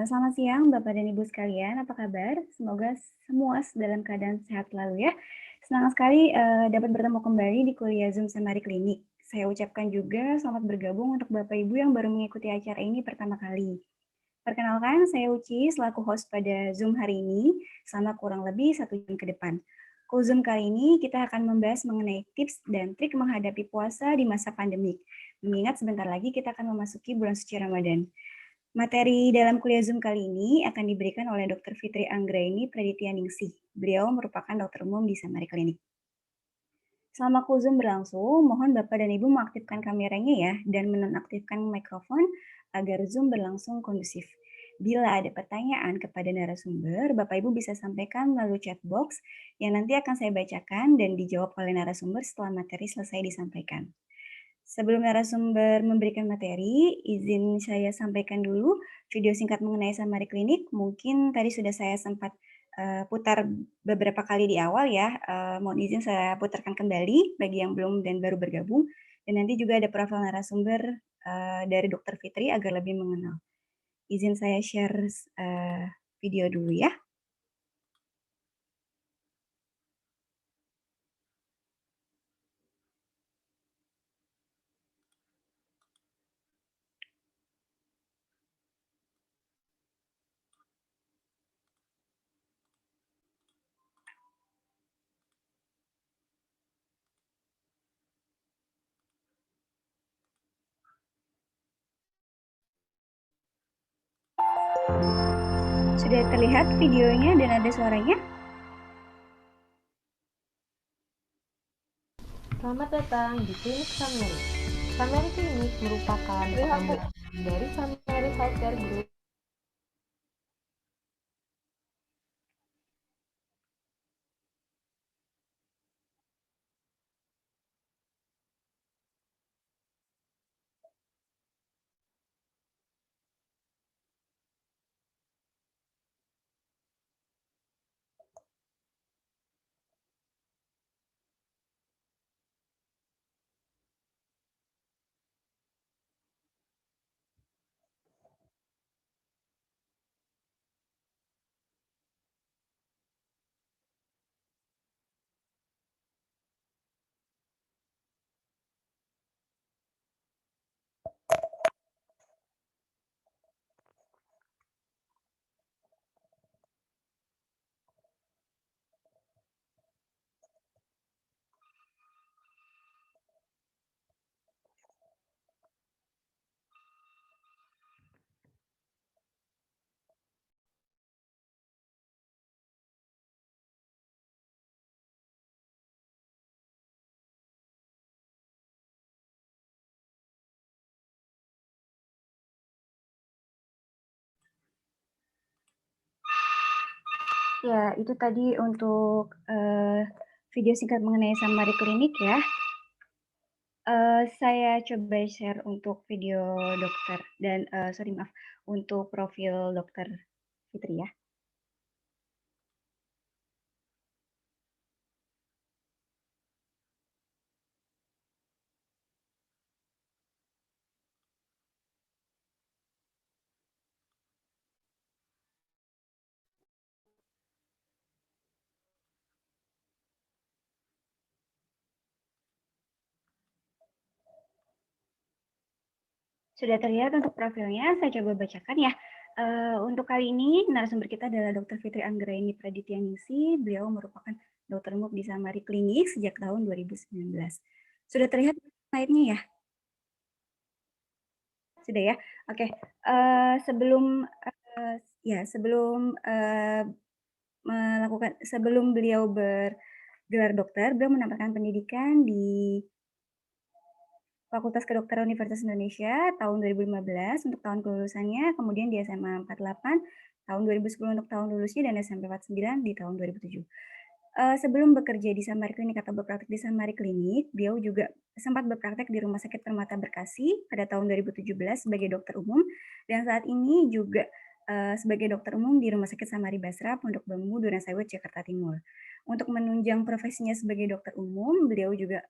Selamat siang Bapak dan Ibu sekalian, apa kabar? Semoga semua dalam keadaan sehat selalu ya. Senang sekali dapat bertemu kembali di kuliah Zoom Semari Klinik. Saya ucapkan juga selamat bergabung untuk Bapak Ibu yang baru mengikuti acara ini pertama kali. Perkenalkan, saya Uci selaku host pada Zoom hari ini selama kurang lebih 1 jam ke depan. Zoom kali ini kita akan membahas mengenai tips dan trik menghadapi puasa di masa pandemik. Mengingat sebentar lagi kita akan memasuki bulan suci Ramadan. Materi dalam kuliah Zoom kali ini akan diberikan oleh Dr. Fitri Anggraini Pradityaningsih. Beliau merupakan dokter umum di Samari Klinik. Selama Zoom berlangsung, mohon Bapak dan Ibu mengaktifkan kameranya ya, dan menonaktifkan mikrofon agar Zoom berlangsung kondusif. Bila ada pertanyaan kepada narasumber, Bapak Ibu bisa sampaikan melalui chat box yang nanti akan saya bacakan dan dijawab oleh narasumber setelah materi selesai disampaikan. Sebelum narasumber memberikan materi, izin saya sampaikan dulu video singkat mengenai Samari Klinik. Mungkin tadi sudah saya sempat putar beberapa kali di awal ya. Mohon izin saya putarkan kembali bagi yang belum dan baru bergabung. Dan nanti juga ada profil narasumber dari Dr. Fitri agar lebih mengenal. Izin saya share video dulu ya. Sudah terlihat videonya dan ada suaranya? Selamat datang di Klinik Sameri. Sameri Klinik merupakan pengembangan dari Sameri Healthcare Group. Ya, itu tadi untuk video singkat mengenai Samari Klinik ya. Saya coba share untuk video dokter dan sorry maaf, untuk profil dokter Fitri ya. Sudah terlihat untuk profilnya, saya coba bacakan ya. Untuk kali ini narasumber kita adalah Dr. Fitri Anggraini Pradityaningsih. Beliau merupakan dokter umum di Samari Klinik sejak tahun 2019. Sudah terlihat slide-nya ya? Sudah ya? Oke. Sebelum beliau bergelar dokter, beliau mendapatkan pendidikan di Fakultas Kedokteran Universitas Indonesia tahun 2015 untuk tahun kelulusannya, kemudian di SMA 48 tahun 2010 untuk tahun lulusnya, dan SMP 49 di tahun 2007. Sebelum bekerja di Samari Klinik atau berpraktik di Samari Klinik, beliau juga sempat berpraktek di Rumah Sakit Permata Bekasi pada tahun 2017 sebagai dokter umum, dan saat ini juga sebagai dokter umum di Rumah Sakit Samari Basra, Pondok Bambu, Durensawit, Jakarta Timur. Untuk menunjang profesinya sebagai dokter umum, beliau juga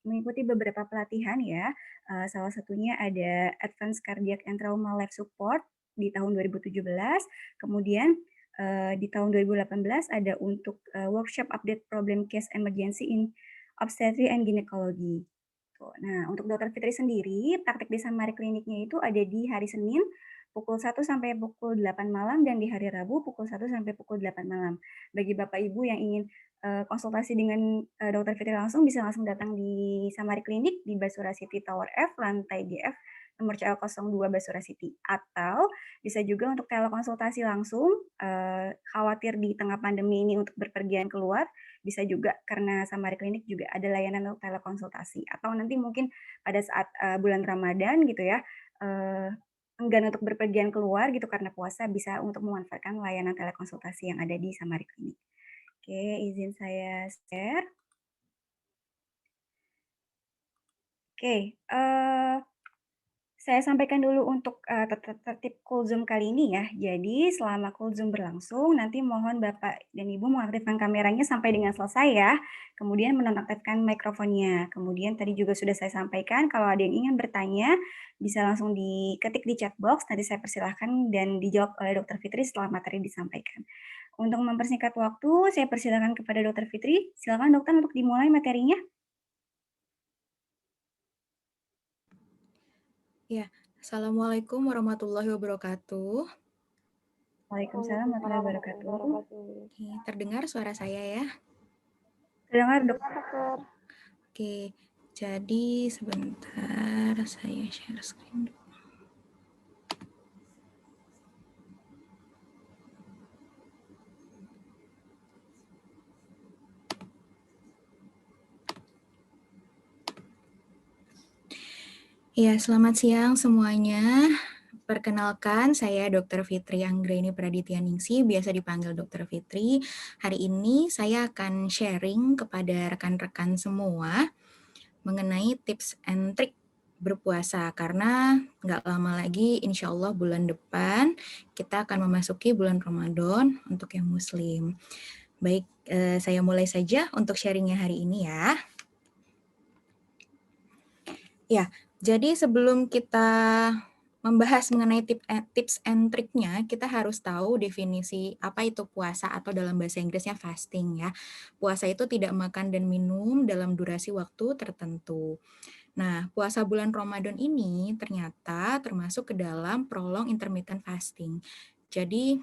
mengikuti beberapa pelatihan ya. Salah satunya ada Advanced Cardiac and Trauma Life Support di tahun 2017, kemudian di tahun 2018 ada untuk workshop update problem case emergency in obstetrics and gynecology. Tuh. Nah, untuk Dokter Fitri sendiri, praktik di Samari kliniknya itu ada di hari Senin pukul 1 sampai pukul 8 malam dan di hari Rabu pukul 1 sampai pukul 8 malam. Bagi Bapak Ibu yang ingin konsultasi dengan Dokter Fitri langsung bisa langsung datang di Samari Klinik di Basura City Tower F, lantai GF, nomor CL02 Basura City. Atau bisa juga untuk telekonsultasi langsung, khawatir di tengah pandemi ini untuk berpergian keluar, bisa juga karena Samari Klinik juga ada layanan untuk telekonsultasi. Atau nanti mungkin pada saat bulan Ramadan gitu ya, enggan untuk berpergian keluar gitu karena puasa, bisa untuk memanfaatkan layanan telekonsultasi yang ada di Samari Klinik. Oke, izin saya share. Oke, saya sampaikan dulu untuk tertib call Zoom kali ini ya. Jadi selama call Zoom berlangsung, nanti mohon Bapak dan Ibu mengaktifkan kameranya sampai dengan selesai ya. Kemudian menonaktifkan mikrofonnya. Kemudian tadi juga sudah saya sampaikan, kalau ada yang ingin bertanya, bisa langsung diketik di chat box, nanti saya persilahkan dan dijawab oleh Dr. Fitri setelah materi disampaikan. Untuk mempersingkat waktu, saya persilahkan kepada Dr. Fitri. Silakan dokter untuk dimulai materinya. Ya, Assalamualaikum warahmatullahi wabarakatuh. Waalaikumsalam warahmatullahi wabarakatuh. Oke, terdengar suara saya ya? Terdengar dokter. Oke, jadi sebentar saya share screen dulu. Ya, selamat siang semuanya. Perkenalkan, saya Dr. Fitri Anggraini Pradityaningsih, biasa dipanggil Dr. Fitri. Hari ini saya akan sharing kepada rekan-rekan semua mengenai tips and trik berpuasa, karena nggak lama lagi insya Allah bulan depan kita akan memasuki bulan Ramadan untuk yang muslim. Baik, saya mulai saja untuk sharingnya hari ini ya. Ya, jadi sebelum kita membahas mengenai tips and triknya, kita harus tahu definisi apa itu puasa atau dalam bahasa Inggrisnya fasting ya. Puasa itu tidak makan dan minum dalam durasi waktu tertentu. Nah, puasa bulan Ramadan ini ternyata termasuk ke dalam prolong intermittent fasting. Jadi,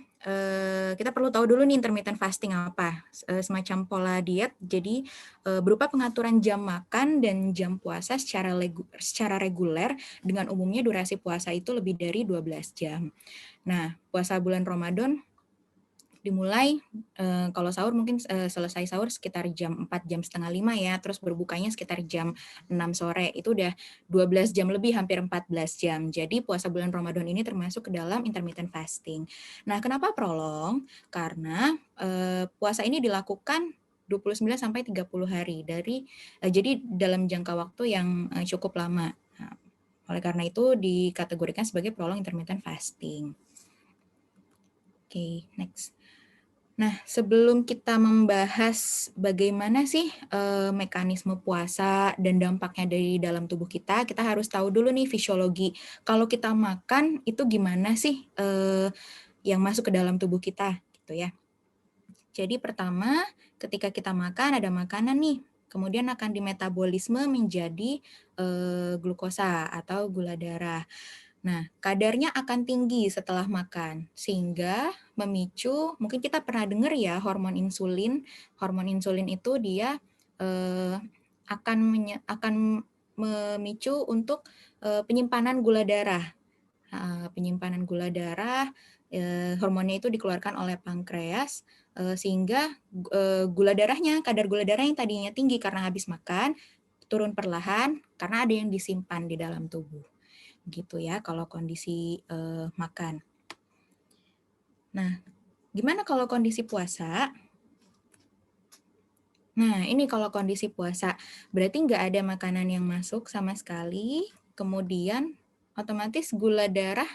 kita perlu tahu dulu nih intermittent fasting apa, semacam pola diet, jadi berupa pengaturan jam makan dan jam puasa secara reguler, dengan umumnya durasi puasa itu lebih dari 12 jam. Nah, puasa bulan Ramadan dimulai kalau sahur mungkin selesai sahur sekitar jam 4, jam setengah 5 ya, terus berbukanya sekitar jam 6 sore, itu udah 12 jam lebih, hampir 14 jam. Jadi puasa bulan Ramadan ini termasuk ke dalam intermittent fasting. Nah, kenapa prolong? Karena puasa ini dilakukan 29 sampai 30 hari jadi dalam jangka waktu yang cukup lama. Nah, oleh karena itu dikategorikan sebagai prolong intermittent fasting. Oke, next. Nah, sebelum kita membahas bagaimana sih mekanisme puasa dan dampaknya dari dalam tubuh kita harus tahu dulu nih fisiologi. Kalau kita makan itu gimana sih yang masuk ke dalam tubuh kita, gitu ya. Jadi pertama, ketika kita makan ada makanan nih, kemudian akan dimetabolisme menjadi glukosa atau gula darah. Nah, kadarnya akan tinggi setelah makan, sehingga memicu, mungkin kita pernah dengar ya, hormon insulin. Hormon insulin itu dia akan memicu untuk penyimpanan gula darah. Penyimpanan gula darah, hormonnya itu dikeluarkan oleh pankreas, sehingga kadar gula darah yang tadinya tinggi karena habis makan, turun perlahan karena ada yang disimpan di dalam tubuh. Gitu ya kalau kondisi makan. Nah, gimana kalau kondisi puasa? Nah, ini kalau kondisi puasa, berarti nggak ada makanan yang masuk sama sekali, kemudian otomatis gula darah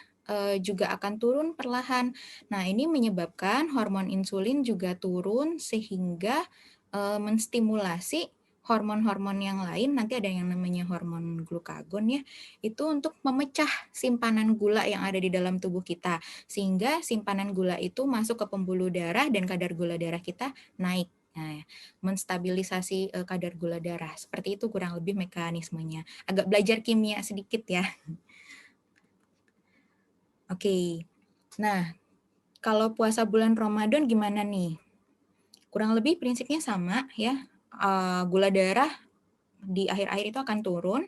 juga akan turun perlahan. Nah, ini menyebabkan hormon insulin juga turun sehingga menstimulasi hormon-hormon yang lain, nanti ada yang namanya hormon glukagon ya, itu untuk memecah simpanan gula yang ada di dalam tubuh kita, sehingga simpanan gula itu masuk ke pembuluh darah dan kadar gula darah kita naik. Nah, menstabilisasi kadar gula darah. Seperti itu kurang lebih mekanismenya. Agak belajar kimia sedikit ya. Oke. Nah, kalau puasa bulan Ramadan gimana nih? Kurang lebih prinsipnya sama ya. Gula darah di akhir-akhir itu akan turun,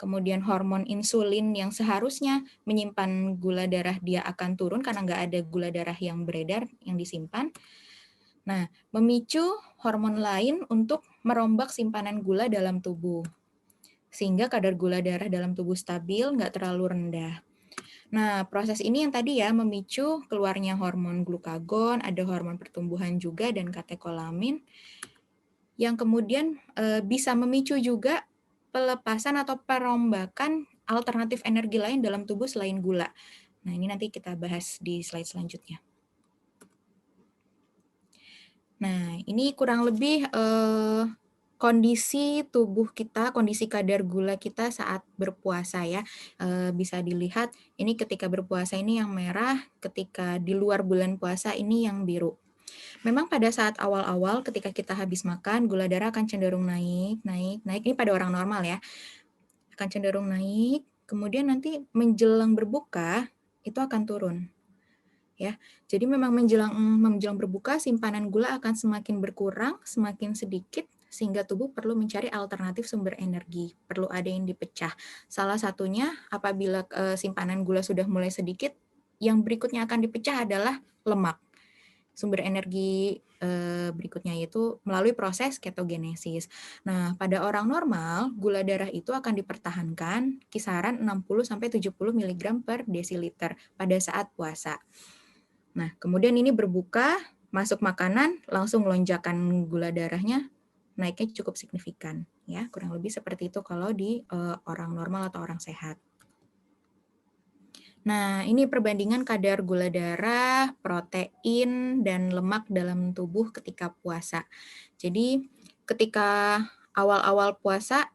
kemudian hormon insulin yang seharusnya menyimpan gula darah dia akan turun karena nggak ada gula darah yang beredar yang disimpan. Nah, memicu hormon lain untuk merombak simpanan gula dalam tubuh, sehingga kadar gula darah dalam tubuh stabil, nggak terlalu rendah. Nah, proses ini yang tadi ya memicu keluarnya hormon glukagon, ada hormon pertumbuhan juga dan katekolamin, yang kemudian bisa memicu juga pelepasan atau perombakan alternatif energi lain dalam tubuh selain gula. Nah, ini nanti kita bahas di slide selanjutnya. Nah, ini kurang lebih kondisi tubuh kita, kondisi kadar gula kita saat berpuasa ya. Bisa dilihat ini ketika berpuasa ini yang merah, ketika di luar bulan puasa ini yang biru. Memang pada saat awal-awal ketika kita habis makan, gula darah akan cenderung naik. Ini pada orang normal ya. Akan cenderung naik, kemudian nanti menjelang berbuka itu akan turun. Ya. Jadi memang menjelang berbuka simpanan gula akan semakin berkurang, semakin sedikit sehingga tubuh perlu mencari alternatif sumber energi, perlu ada yang dipecah. Salah satunya apabila simpanan gula sudah mulai sedikit, yang berikutnya akan dipecah adalah lemak. Sumber energi berikutnya yaitu melalui proses ketogenesis. Nah, pada orang normal, gula darah itu akan dipertahankan kisaran 60-70 mg per desiliter pada saat puasa. Nah, kemudian ini berbuka, masuk makanan, langsung lonjakan gula darahnya naiknya cukup signifikan. Ya, kurang lebih seperti itu kalau di orang normal atau orang sehat. Nah, ini perbandingan kadar gula darah, protein, dan lemak dalam tubuh ketika puasa. Jadi, ketika awal-awal puasa,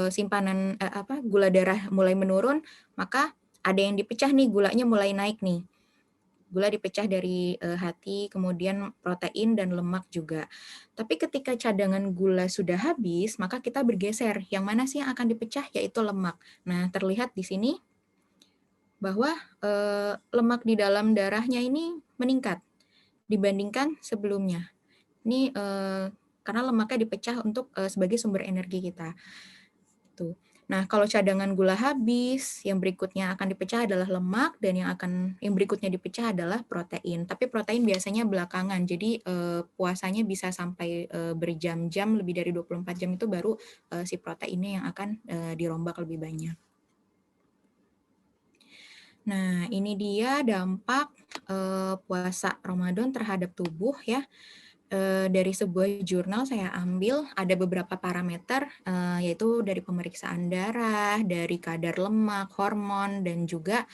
simpanan gula darah mulai menurun, maka ada yang dipecah nih, gulanya mulai naik nih. Gula dipecah dari hati, kemudian protein dan lemak juga. Tapi ketika cadangan gula sudah habis, maka kita bergeser. Yang mana sih yang akan dipecah? Yaitu lemak. Nah, terlihat di sini bahwa lemak di dalam darahnya ini meningkat dibandingkan sebelumnya. Ini karena lemaknya dipecah untuk sebagai sumber energi kita. Tuh. Nah, kalau cadangan gula habis, yang berikutnya akan dipecah adalah lemak dan yang berikutnya dipecah adalah protein. Tapi protein biasanya belakangan. Jadi puasanya bisa sampai berjam-jam, lebih dari 24 jam itu baru si proteinnya yang akan dirombak lebih banyak. Nah, ini dia dampak puasa Ramadan terhadap tubuh ya. Dari sebuah jurnal saya ambil ada beberapa parameter, yaitu dari pemeriksaan darah, dari kadar lemak, hormon, dan juga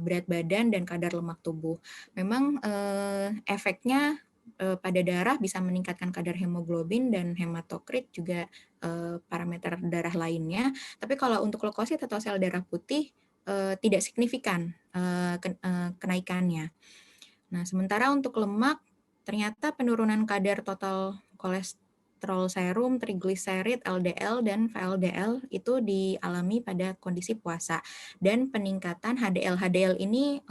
berat badan dan kadar lemak tubuh. Memang efeknya pada darah bisa meningkatkan kadar hemoglobin dan hematokrit, juga parameter darah lainnya. Tapi kalau untuk leukosit atau sel darah putih, tidak signifikan kenaikannya. Nah, sementara untuk lemak, ternyata penurunan kadar total kolesterol serum, trigliserid, LDL, dan VLDL itu dialami pada kondisi puasa. Dan peningkatan HDL. HDL ini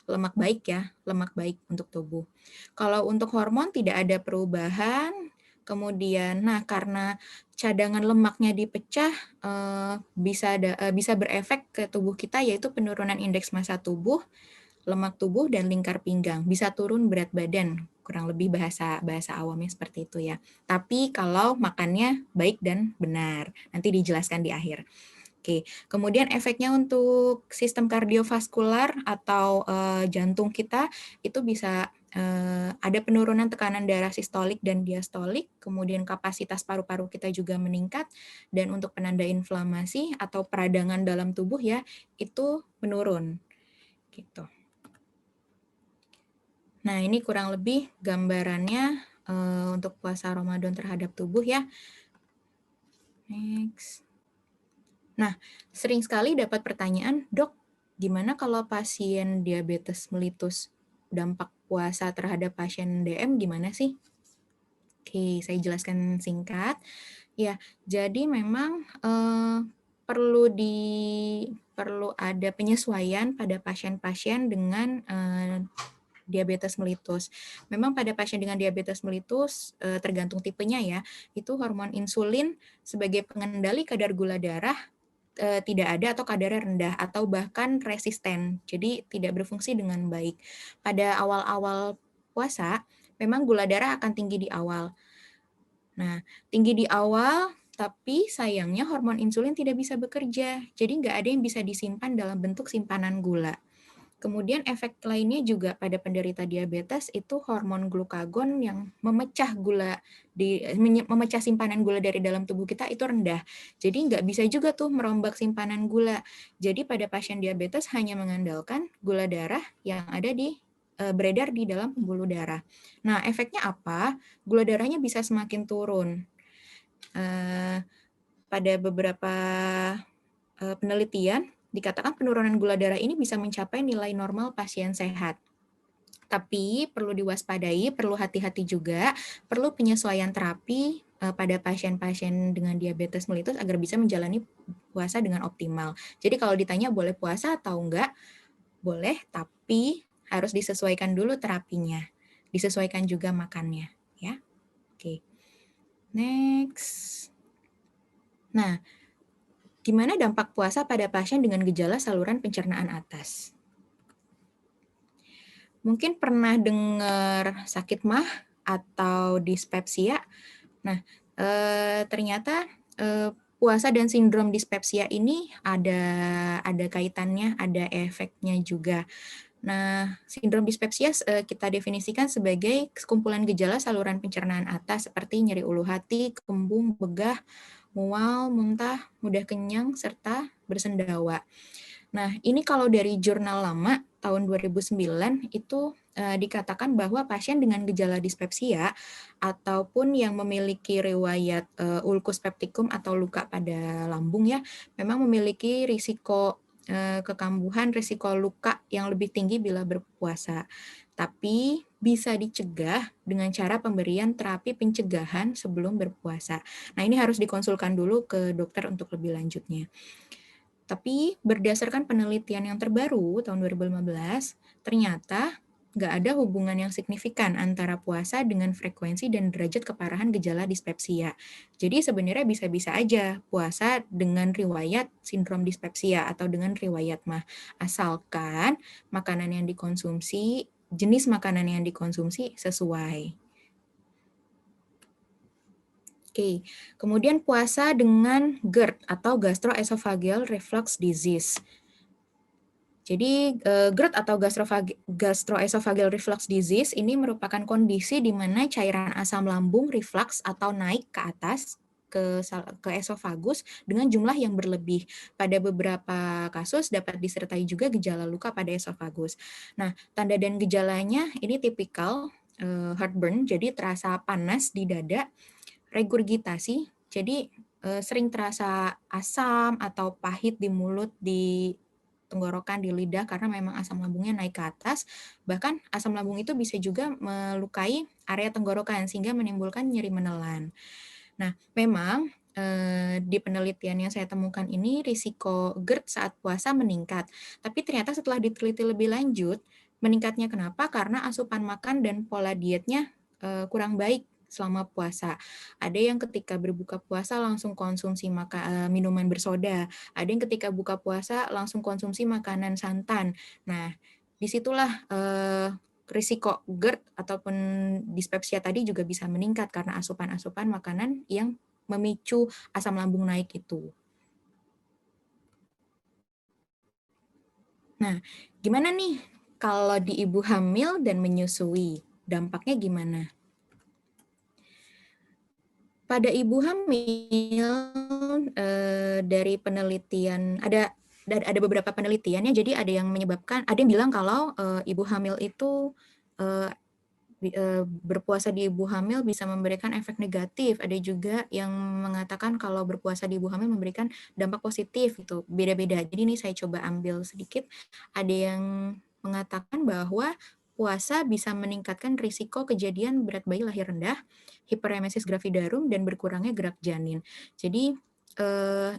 lemak baik ya, lemak baik untuk tubuh. Kalau untuk hormon tidak ada perubahan. Kemudian, karena cadangan lemaknya dipecah, bisa berefek ke tubuh kita, yaitu penurunan indeks massa tubuh, lemak tubuh, dan lingkar pinggang. Bisa turun berat badan, kurang lebih bahasa awamnya seperti itu ya. Tapi kalau makannya baik dan benar, nanti dijelaskan di akhir. Oke, kemudian efeknya untuk sistem kardiovaskular atau jantung kita itu bisa ada penurunan tekanan darah sistolik dan diastolik, kemudian kapasitas paru-paru kita juga meningkat, dan untuk penanda inflamasi atau peradangan dalam tubuh ya itu menurun. Gitu. Nah, ini kurang lebih gambarannya untuk puasa Ramadan terhadap tubuh ya. Next. Nah, sering sekali dapat pertanyaan, dok, gimana kalau pasien diabetes mellitus dampak puasa terhadap pasien DM gimana sih? Oke, saya jelaskan singkat. Ya, jadi memang perlu ada penyesuaian pada pasien-pasien dengan diabetes mellitus. Memang pada pasien dengan diabetes mellitus tergantung tipenya ya, itu hormon insulin sebagai pengendali kadar gula darah tidak ada atau kadarnya rendah atau bahkan resisten. Jadi tidak berfungsi dengan baik. Pada awal-awal puasa, memang gula darah akan tinggi di awal. Nah, tinggi di awal, tapi sayangnya hormon insulin tidak bisa bekerja. Jadi nggak ada yang bisa disimpan dalam bentuk simpanan gula. Kemudian efek lainnya juga pada penderita diabetes itu hormon glukagon yang memecah memecah simpanan gula dari dalam tubuh kita itu rendah. Jadi nggak bisa juga tuh merombak simpanan gula. Jadi pada pasien diabetes hanya mengandalkan gula darah yang ada beredar di dalam pembuluh darah. Nah, efeknya apa? Gula darahnya bisa semakin turun. Pada beberapa penelitian dikatakan penurunan gula darah ini bisa mencapai nilai normal pasien sehat. Tapi perlu diwaspadai, perlu hati-hati juga, perlu penyesuaian terapi pada pasien-pasien dengan diabetes mellitus agar bisa menjalani puasa dengan optimal. Jadi kalau ditanya boleh puasa atau enggak, boleh, tapi harus disesuaikan dulu terapinya. Disesuaikan juga makannya, ya. Oke. Next. Nah, gimana dampak puasa pada pasien dengan gejala saluran pencernaan atas? Mungkin pernah dengar sakit MAH atau dispepsia. Nah, ternyata puasa dan sindrom dispepsia ini ada kaitannya, ada efeknya juga. Nah, sindrom dispepsia kita definisikan sebagai sekumpulan gejala saluran pencernaan atas seperti nyeri ulu hati, kembung, begah, mual, muntah, mudah kenyang, serta bersendawa. Nah, ini kalau dari jurnal lama tahun 2009 itu dikatakan bahwa pasien dengan gejala dispepsia ataupun yang memiliki riwayat ulkus peptikum atau luka pada lambung ya, memang memiliki risiko kekambuhan, risiko luka yang lebih tinggi bila berpuasa. Tapi bisa dicegah dengan cara pemberian terapi pencegahan sebelum berpuasa. Nah, ini harus dikonsulkan dulu ke dokter untuk lebih lanjutnya. Tapi berdasarkan penelitian yang terbaru tahun 2015, ternyata nggak ada hubungan yang signifikan antara puasa dengan frekuensi dan derajat keparahan gejala dispepsia. Jadi sebenarnya bisa-bisa aja puasa dengan riwayat sindrom dispepsia atau dengan riwayat MAH, asalkan makanan yang dikonsumsi, jenis makanan yang dikonsumsi sesuai. Oke, kemudian puasa dengan GERD atau gastroesophageal reflux disease. Jadi GERD atau gastroesophageal reflux disease ini merupakan kondisi di mana cairan asam lambung reflux atau naik ke atas ke esofagus dengan jumlah yang berlebih. Pada beberapa kasus dapat disertai juga gejala luka pada esofagus. Nah, tanda dan gejalanya ini tipikal heartburn, jadi terasa panas di dada, regurgitasi, jadi sering terasa asam atau pahit di mulut, di tenggorokan, di lidah karena memang asam lambungnya naik ke atas. Bahkan asam lambung itu bisa juga melukai area tenggorokan sehingga menimbulkan nyeri menelan. Nah, memang di penelitian yang saya temukan ini risiko GERD saat puasa meningkat. Tapi ternyata setelah diteliti lebih lanjut, meningkatnya kenapa? Karena asupan makan dan pola dietnya kurang baik selama puasa. Ada yang ketika berbuka puasa langsung konsumsi minuman bersoda, ada yang ketika buka puasa langsung konsumsi makanan santan. Nah, disitulah risiko GERD ataupun dispepsia tadi juga bisa meningkat karena asupan-asupan makanan yang memicu asam lambung naik itu. Nah, gimana nih kalau di ibu hamil dan menyusui? Dampaknya gimana? Pada ibu hamil dari penelitian ada beberapa penelitiannya, jadi ada yang bilang kalau ibu hamil itu berpuasa di ibu hamil bisa memberikan efek negatif. Ada juga yang mengatakan kalau berpuasa di ibu hamil memberikan dampak positif gitu. Beda-beda. Jadi ini saya coba ambil sedikit. Ada yang mengatakan bahwa puasa bisa meningkatkan risiko kejadian berat bayi lahir rendah, hiperemesis gravidarum, dan berkurangnya gerak janin. Jadi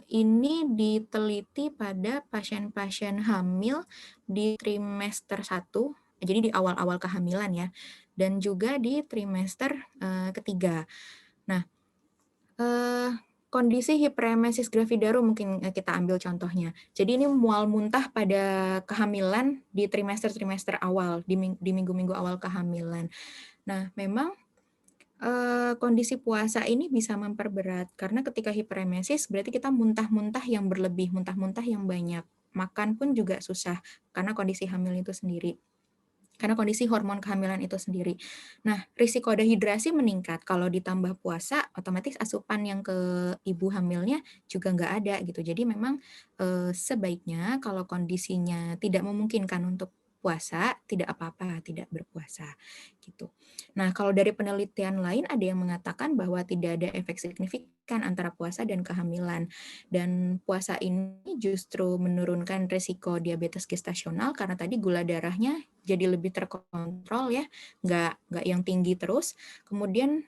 ini diteliti pada pasien-pasien hamil di trimester 1, jadi di awal-awal kehamilan ya, dan juga di trimester ketiga. Nah, kondisi hiperemesis gravidarum mungkin kita ambil contohnya. Jadi ini mual muntah pada kehamilan di trimester-trimester awal, di minggu-minggu awal kehamilan. Nah, memang kondisi puasa ini bisa memperberat, karena ketika hiperemesis berarti kita muntah-muntah yang berlebih, muntah-muntah yang banyak. Makan pun juga susah, karena kondisi hamil itu sendiri. Karena kondisi hormon kehamilan itu sendiri. Nah, risiko dehidrasi meningkat. Kalau ditambah puasa, otomatis asupan yang ke ibu hamilnya juga nggak ada gitu. Jadi memang sebaiknya kalau kondisinya tidak memungkinkan untuk puasa, tidak apa-apa, tidak berpuasa gitu. Nah, kalau dari penelitian lain ada yang mengatakan bahwa tidak ada efek signifikan antara puasa dan kehamilan. Dan puasa ini justru menurunkan risiko diabetes gestasional karena tadi gula darahnya jadi lebih terkontrol ya, nggak yang tinggi terus. Kemudian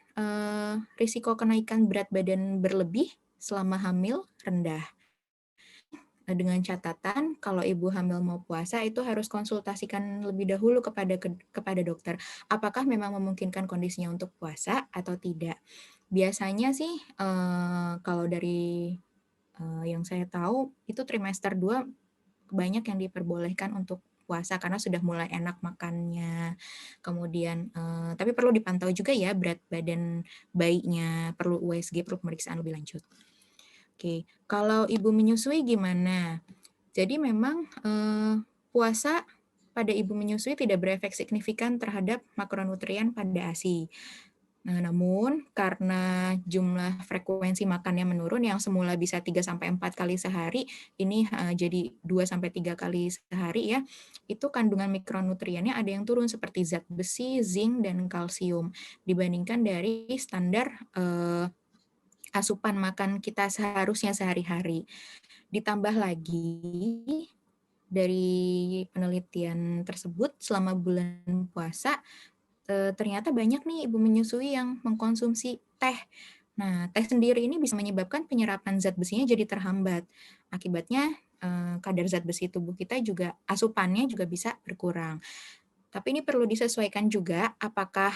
risiko kenaikan berat badan berlebih selama hamil rendah. Dengan catatan kalau ibu hamil mau puasa itu harus konsultasikan lebih dahulu kepada dokter. Apakah memang memungkinkan kondisinya untuk puasa atau tidak? Biasanya sih kalau dari yang saya tahu itu trimester 2 banyak yang diperbolehkan untuk puasa karena sudah mulai enak makannya. Kemudian tapi perlu dipantau juga ya berat badan bayinya, perlu USG, perlu pemeriksaan lebih lanjut. Oke, kalau ibu menyusui gimana? Jadi memang puasa pada ibu menyusui tidak berefek signifikan terhadap makronutrien pada ASI. Nah, namun karena jumlah frekuensi makannya menurun yang semula bisa 3-4 kali sehari, ini jadi 2-3 kali sehari ya, itu kandungan mikronutriennya ada yang turun seperti zat besi, zinc, dan kalsium dibandingkan dari standar asupan makan kita seharusnya sehari-hari. Ditambah lagi dari penelitian tersebut selama bulan puasa ternyata banyak nih ibu menyusui yang mengkonsumsi teh. Nah, teh sendiri ini bisa menyebabkan penyerapan zat besinya jadi terhambat. Akibatnya kadar zat besi tubuh kita juga asupannya juga bisa berkurang. Tapi ini perlu disesuaikan juga apakah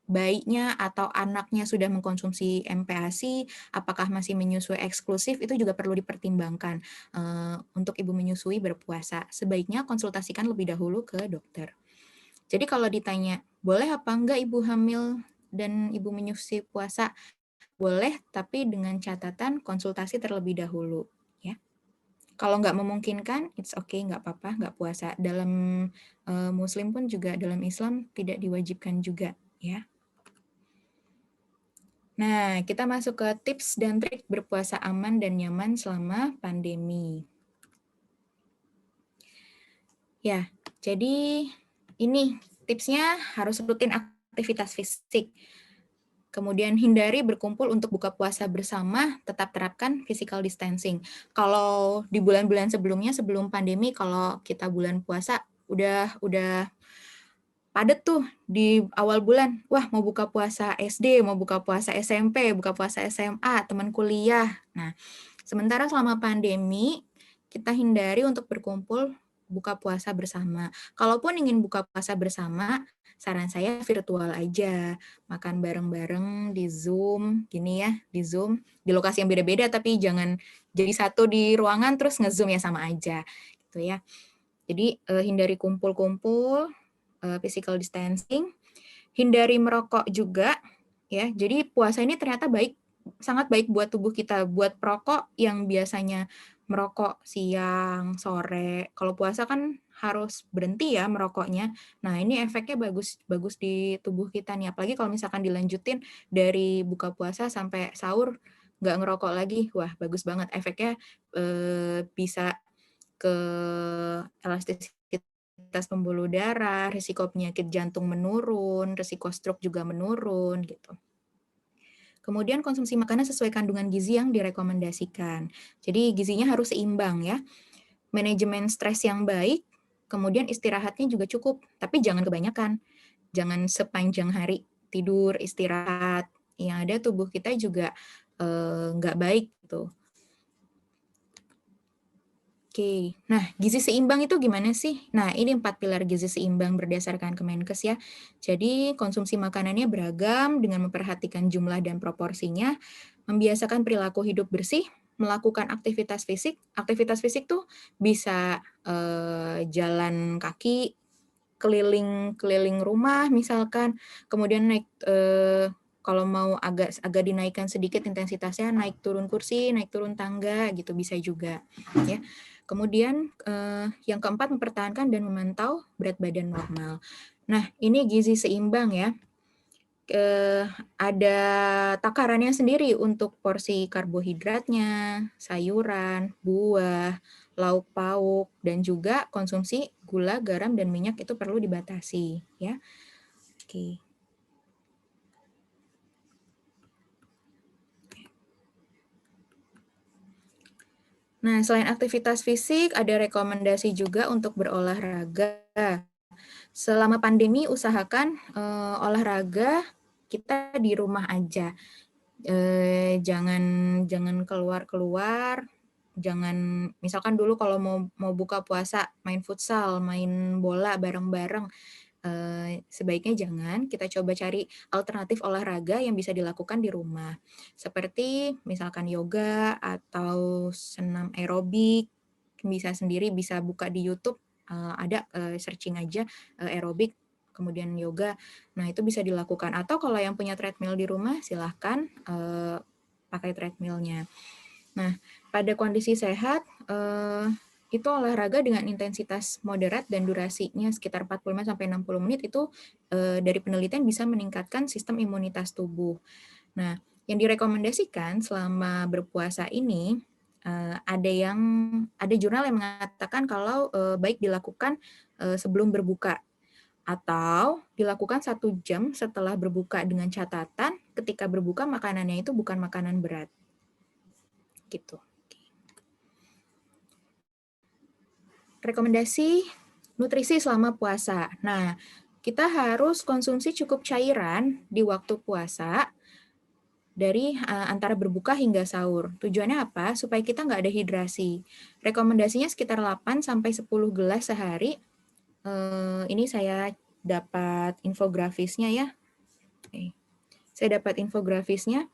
bayinya atau anaknya sudah mengkonsumsi MPASI, apakah masih menyusui eksklusif, itu juga perlu dipertimbangkan untuk ibu menyusui berpuasa. Sebaiknya konsultasikan lebih dahulu ke dokter. Jadi kalau ditanya, boleh apa enggak ibu hamil dan ibu menyusui puasa? Boleh, tapi dengan catatan konsultasi terlebih dahulu. Ya. Kalau nggak memungkinkan, it's okay, nggak apa-apa, nggak puasa. Dalam Muslim pun juga, dalam Islam tidak diwajibkan juga. Ya. Nah, kita masuk ke tips dan trik berpuasa aman dan nyaman selama pandemi. Ya, jadi ini tipsnya harus rutin aktivitas fisik. Kemudian hindari berkumpul untuk buka puasa bersama, tetap terapkan physical distancing. Kalau di bulan-bulan sebelumnya, sebelum pandemi, kalau kita bulan puasa udah padet tuh di awal bulan. Wah, mau buka puasa SD, mau buka puasa SMP, buka puasa SMA, teman kuliah. Nah, sementara selama pandemi, kita hindari untuk berkumpul buka puasa bersama. Kalaupun ingin buka puasa bersama, saran saya virtual aja. Makan bareng-bareng di Zoom, gini ya, di Zoom. Di lokasi yang beda-beda, tapi jangan jadi satu di ruangan terus nge-Zoom ya sama aja. Gitu ya. Jadi hindari kumpul-kumpul, physical distancing, hindari merokok juga ya. Jadi puasa ini ternyata baik, sangat baik buat tubuh kita. Buat perokok yang biasanya merokok siang, sore, kalau puasa kan harus berhenti ya merokoknya. Nah, ini efeknya bagus di tubuh kita nih. Apalagi kalau misalkan dilanjutin dari buka puasa sampai sahur nggak ngerokok lagi, wah bagus banget efeknya, bisa ke elastisitas imunitas pembuluh darah, risiko penyakit jantung menurun, risiko stroke juga menurun gitu. Kemudian konsumsi makanan sesuai kandungan gizi yang direkomendasikan. Jadi gizinya harus seimbang ya. Manajemen stres yang baik, kemudian istirahatnya juga cukup, tapi jangan kebanyakan. Jangan sepanjang hari tidur, istirahat. Yang ada tubuh kita juga nggak baik gitu. Oke, nah gizi seimbang itu gimana sih? Nah ini 4 pilar gizi seimbang berdasarkan Kemenkes ya. Jadi konsumsi makanannya beragam dengan memperhatikan jumlah dan proporsinya, membiasakan perilaku hidup bersih, melakukan aktivitas fisik. Aktivitas fisik tuh bisa jalan kaki, keliling rumah misalkan, kemudian naik kalau mau agak dinaikkan sedikit intensitasnya, naik turun kursi, naik turun tangga gitu bisa juga ya. Kemudian yang keempat mempertahankan dan memantau berat badan normal. Nah, ini gizi seimbang ya. Ada takarannya sendiri untuk porsi karbohidratnya, sayuran, buah, lauk pauk, dan juga konsumsi gula, garam, dan minyak itu perlu dibatasi ya. Oke. Nah, selain aktivitas fisik, ada rekomendasi juga untuk berolahraga. Selama pandemi, usahakan olahraga kita di rumah aja. Jangan keluar-keluar. Jangan, misalkan dulu kalau mau buka puasa, main futsal, main bola bareng-bareng. Sebaiknya jangan, kita coba cari alternatif olahraga yang bisa dilakukan di rumah. Seperti misalkan yoga atau senam aerobik, bisa sendiri, bisa buka di YouTube, ada searching aja aerobik, kemudian yoga. Nah, itu bisa dilakukan. Atau kalau yang punya treadmill di rumah, silahkan pakai treadmillnya. Nah, pada kondisi sehat, itu olahraga dengan intensitas moderat dan durasinya sekitar 45-60 menit itu dari penelitian bisa meningkatkan sistem imunitas tubuh. Nah, yang direkomendasikan selama berpuasa ini ada jurnal yang mengatakan kalau baik dilakukan sebelum berbuka atau dilakukan 1 jam setelah berbuka dengan catatan ketika berbuka makanannya itu bukan makanan berat. Gitu. Rekomendasi nutrisi selama puasa. Nah, kita harus konsumsi cukup cairan di waktu puasa dari antara berbuka hingga sahur. Tujuannya apa? Supaya kita nggak dehidrasi. Rekomendasinya sekitar 8-10 gelas sehari. Ini saya dapat infografisnya ya. Oke. Saya dapat infografisnya.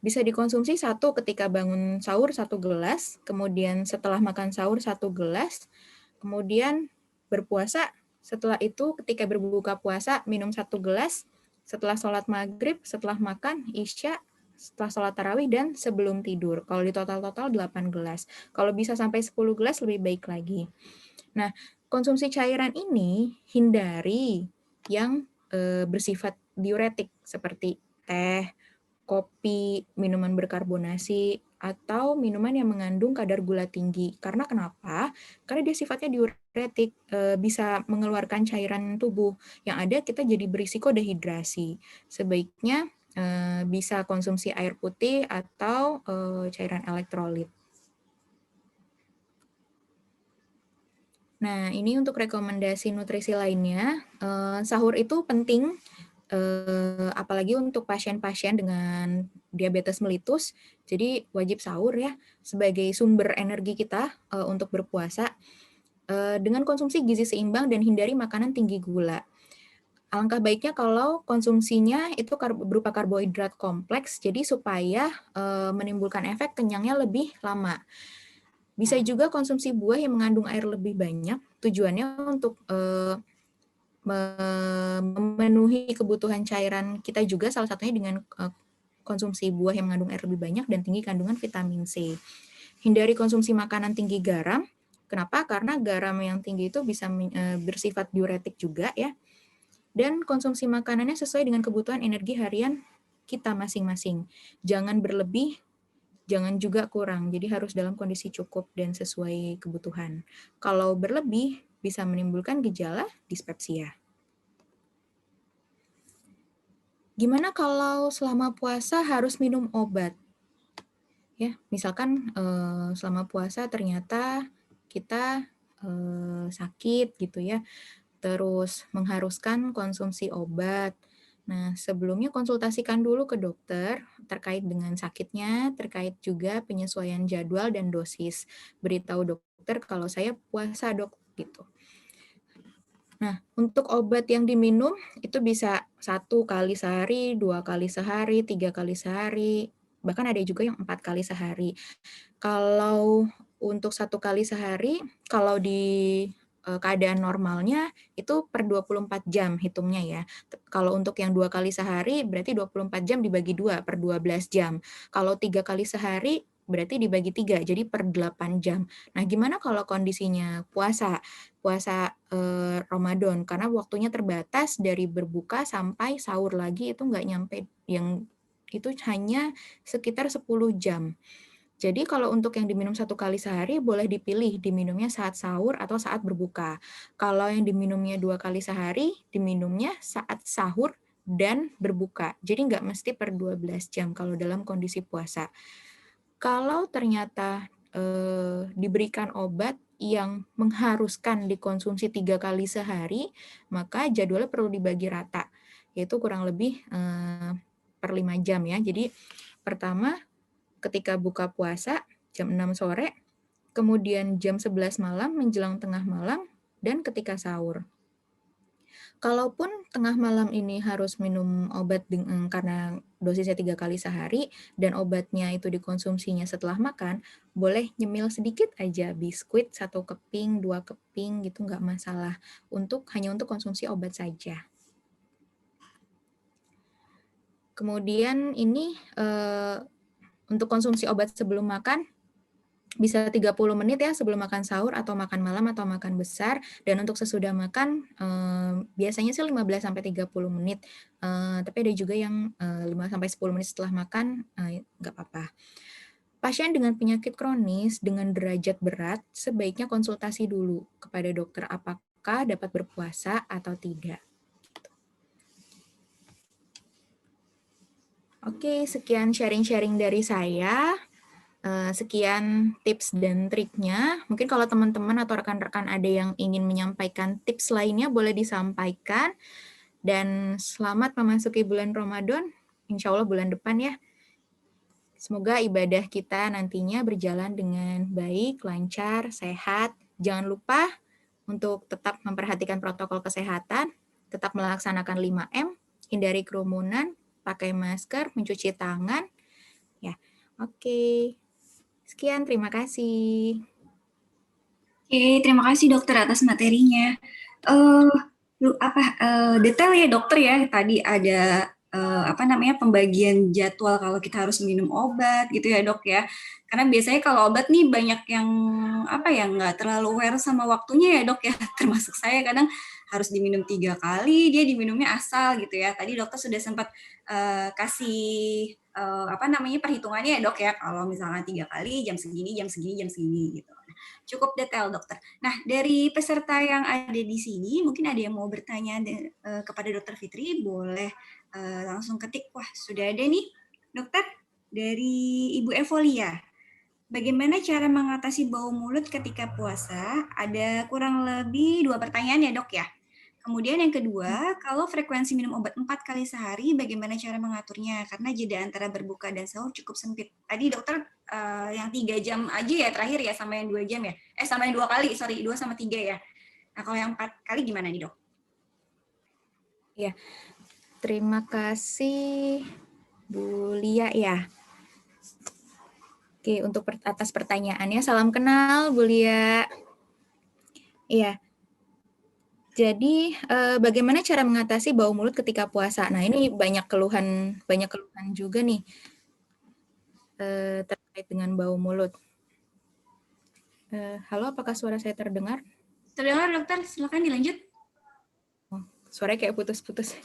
Bisa dikonsumsi 1 ketika bangun sahur 1 gelas, kemudian setelah makan sahur 1 gelas, kemudian berpuasa, setelah itu ketika berbuka puasa minum 1 gelas, setelah sholat maghrib, setelah makan, isya, setelah sholat tarawih, dan sebelum tidur. Kalau di total-total 8 gelas. Kalau bisa sampai 10 gelas lebih baik lagi. Nah, konsumsi cairan ini hindari yang bersifat diuretik seperti teh, kopi, minuman berkarbonasi, atau minuman yang mengandung kadar gula tinggi. Karena kenapa? Karena dia sifatnya diuretik, bisa mengeluarkan cairan tubuh. Yang ada kita jadi berisiko dehidrasi. Sebaiknya bisa konsumsi air putih atau cairan elektrolit. Nah, ini untuk rekomendasi nutrisi lainnya. Sahur itu penting, apalagi untuk pasien-pasien dengan diabetes mellitus, jadi wajib sahur ya, sebagai sumber energi kita untuk berpuasa, dengan konsumsi gizi seimbang dan hindari makanan tinggi gula. Alangkah baiknya kalau konsumsinya itu berupa karbohidrat kompleks, jadi supaya menimbulkan efek kenyangnya lebih lama. Bisa juga konsumsi buah yang mengandung air lebih banyak, tujuannya untuk memenuhi kebutuhan cairan kita juga, salah satunya dengan konsumsi buah yang mengandung air lebih banyak dan tinggi kandungan vitamin C. Hindari konsumsi makanan tinggi garam. Kenapa? Karena garam yang tinggi itu bisa bersifat diuretik juga ya. Dan konsumsi makanannya sesuai dengan kebutuhan energi harian kita masing-masing. Jangan berlebih, jangan juga kurang. Jadi harus dalam kondisi cukup dan sesuai kebutuhan. Kalau berlebih, bisa menimbulkan gejala dispepsia. Gimana kalau selama puasa harus minum obat? Ya, misalkan selama puasa ternyata kita sakit gitu ya, terus mengharuskan konsumsi obat. Nah, sebelumnya konsultasikan dulu ke dokter terkait dengan sakitnya, terkait juga penyesuaian jadwal dan dosis. Beritahu dokter kalau saya puasa, Dok, gitu. Nah, untuk obat yang diminum itu bisa 1 kali sehari, 2 kali sehari, 3 kali sehari, bahkan ada juga yang 4 kali sehari. Kalau untuk 1 kali sehari, kalau di keadaan normalnya itu per 24 jam hitungnya ya. Kalau untuk yang 2 kali sehari berarti 24 jam dibagi 2 per 12 jam. Kalau 3 kali sehari berarti dibagi 3 jadi per 8 jam. Nah, gimana kalau kondisinya puasa? Puasa Ramadan karena waktunya terbatas dari berbuka sampai sahur lagi itu nggak nyampe, yang itu hanya sekitar 10 jam. Jadi kalau untuk yang diminum 1 kali sehari boleh dipilih diminumnya saat sahur atau saat berbuka. Kalau yang diminumnya 2 kali sehari, diminumnya saat sahur dan berbuka. Jadi nggak mesti per 12 jam kalau dalam kondisi puasa. Kalau ternyata diberikan obat yang mengharuskan dikonsumsi 3 kali sehari, maka jadwalnya perlu dibagi rata, yaitu kurang lebih per 5 jam ya. Jadi pertama ketika buka puasa jam 6 sore, kemudian jam 11 malam menjelang tengah malam, dan ketika sahur. Kalaupun tengah malam ini harus minum obat karena dosisnya 3 kali sehari, dan obatnya itu dikonsumsinya setelah makan, boleh nyemil sedikit aja, biskuit 1 keping, 2 keping gitu nggak masalah, hanya untuk konsumsi obat saja. Kemudian ini untuk konsumsi obat sebelum makan, bisa 30 menit ya sebelum makan sahur atau makan malam atau makan besar, dan untuk sesudah makan biasanya sih 15-30 menit, tapi ada juga yang 5-10 menit setelah makan, nggak apa-apa. Pasien dengan penyakit kronis dengan derajat berat sebaiknya konsultasi dulu kepada dokter apakah dapat berpuasa atau tidak. Oke, sekian sharing-sharing dari saya. Sekian tips dan triknya. Mungkin kalau teman-teman atau rekan-rekan ada yang ingin menyampaikan tips lainnya, boleh disampaikan. Dan selamat memasuki bulan Ramadan, insya Allah bulan depan ya. Semoga ibadah kita nantinya berjalan dengan baik, lancar, sehat. Jangan lupa untuk tetap memperhatikan protokol kesehatan, tetap melaksanakan 5M, hindari kerumunan, pakai masker, mencuci tangan. Ya, oke. Sekian, terima kasih. Oke, terima kasih dokter atas materinya. Detail ya dokter ya, tadi ada pembagian jadwal kalau kita harus minum obat gitu ya dok ya. Karena biasanya kalau obat nih banyak yang nggak terlalu aware sama waktunya ya dok ya. Termasuk saya kadang harus diminum 3 kali, dia diminumnya asal gitu ya. Tadi dokter sudah sempat kasih perhitungannya ya dok ya. Kalau misalnya 3 kali jam segini gitu. Cukup detail dokter. Nah, dari peserta yang ada di sini, mungkin ada yang mau bertanya kepada dokter Fitri, boleh langsung ketik. Wah, sudah ada nih dokter dari Ibu Evolia. Bagaimana cara mengatasi bau mulut ketika puasa? Ada kurang lebih 2 pertanyaan ya dok ya. Kemudian yang kedua, kalau frekuensi minum obat 4 kali sehari, bagaimana cara mengaturnya? Karena jeda antara berbuka dan sahur cukup sempit. Tadi dokter yang 3 jam aja ya terakhir ya, sama yang 2 jam ya? Sama yang 2 kali, 2 sama 3 ya. Nah kalau yang 4 kali gimana nih dok? Ya, terima kasih Bu Lia ya. Oke, untuk atas pertanyaannya, salam kenal Bu Lia. Iya. Jadi bagaimana cara mengatasi bau mulut ketika puasa? Nah, ini banyak keluhan juga nih terkait dengan bau mulut. Halo, apakah suara saya terdengar? Terdengar dokter, silakan dilanjut. Oh, suaranya kayak putus-putus.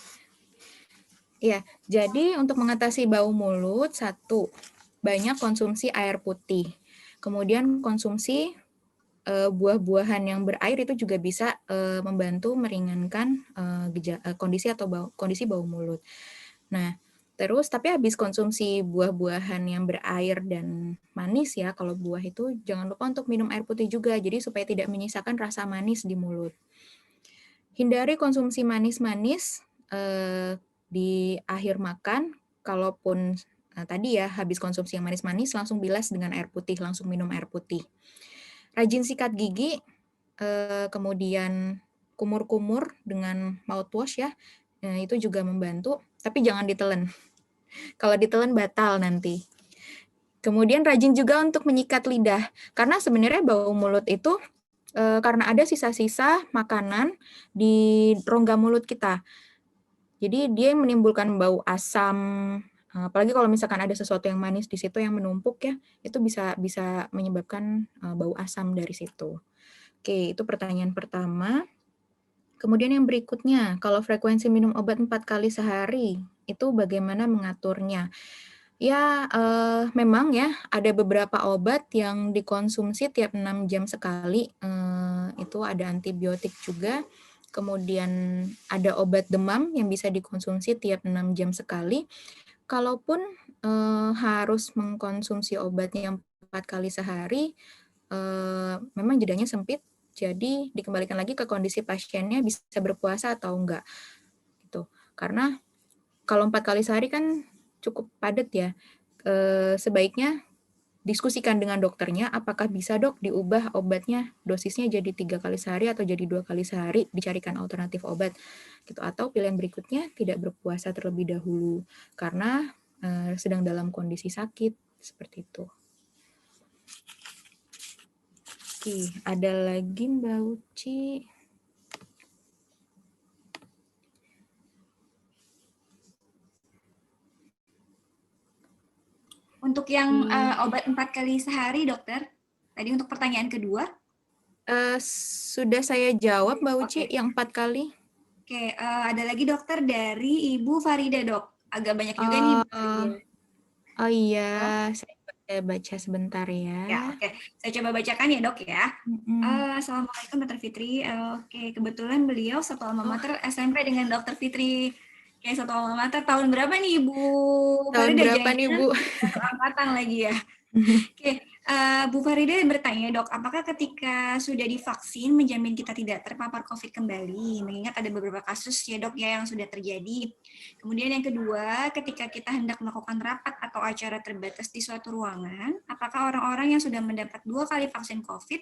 Iya, jadi untuk mengatasi bau mulut, 1, banyak konsumsi air putih. Kemudian konsumsi buah-buahan yang berair itu juga bisa membantu meringankan kondisi atau kondisi bau mulut. Nah, terus tapi habis konsumsi buah-buahan yang berair dan manis ya, kalau buah itu jangan lupa untuk minum air putih juga, jadi supaya tidak menyisakan rasa manis di mulut. Hindari konsumsi manis-manis di akhir makan, kalaupun tadi ya habis konsumsi yang manis-manis langsung bilas dengan air putih, langsung minum air putih. Rajin sikat gigi, kemudian kumur-kumur dengan mouthwash ya, itu juga membantu, tapi jangan ditelan. Kalau ditelan batal nanti. Kemudian rajin juga untuk menyikat lidah, karena sebenarnya bau mulut itu karena ada sisa-sisa makanan di rongga mulut kita. Jadi dia menimbulkan bau asam, apalagi kalau misalkan ada sesuatu yang manis di situ yang menumpuk ya, itu bisa menyebabkan bau asam dari situ. Oke, itu pertanyaan pertama. Kemudian yang berikutnya, kalau frekuensi minum obat 4 kali sehari, itu bagaimana mengaturnya? Ya, memang ya ada beberapa obat yang dikonsumsi tiap 6 jam sekali, itu ada antibiotik juga, kemudian ada obat demam yang bisa dikonsumsi tiap 6 jam sekali. Kalaupun harus mengkonsumsi obatnya 4 kali sehari, memang jedanya sempit, jadi dikembalikan lagi ke kondisi pasiennya bisa berpuasa atau enggak, gitu. Karena kalau 4 kali sehari kan cukup padat ya, sebaiknya diskusikan dengan dokternya, apakah bisa dok diubah obatnya, dosisnya jadi 3 kali sehari atau jadi 2 kali sehari, dicarikan alternatif obat, gitu. Atau pilihan berikutnya tidak berpuasa terlebih dahulu, karena sedang dalam kondisi sakit, seperti itu. Oke, ada lagi Mbak Uci. Untuk yang obat 4 kali sehari, dokter, tadi untuk pertanyaan kedua. Sudah saya jawab Mbak Uci, yang 4 kali. Oke, ada lagi dokter dari Ibu Farida, dok. Agak banyak juga nih. Oh iya, saya baca sebentar ya. Ya, oke. Saya coba bacakan ya dok ya. Assalamualaikum Dr. Fitri. Oke, kebetulan beliau satu alma mater SMP dengan Dr. Fitri. Oke, satu alma mater tahun berapa nih Ibu? Tahun berapa nih Bu? Satu angkatan lagi ya. Oke, Bu Farida bertanya, dok, apakah ketika sudah divaksin menjamin kita tidak terpapar COVID kembali? Mengingat ada beberapa kasus ya dok ya yang sudah terjadi. Kemudian yang kedua, ketika kita hendak melakukan rapat atau acara terbatas di suatu ruangan, apakah orang-orang yang sudah mendapat 2 kali vaksin COVID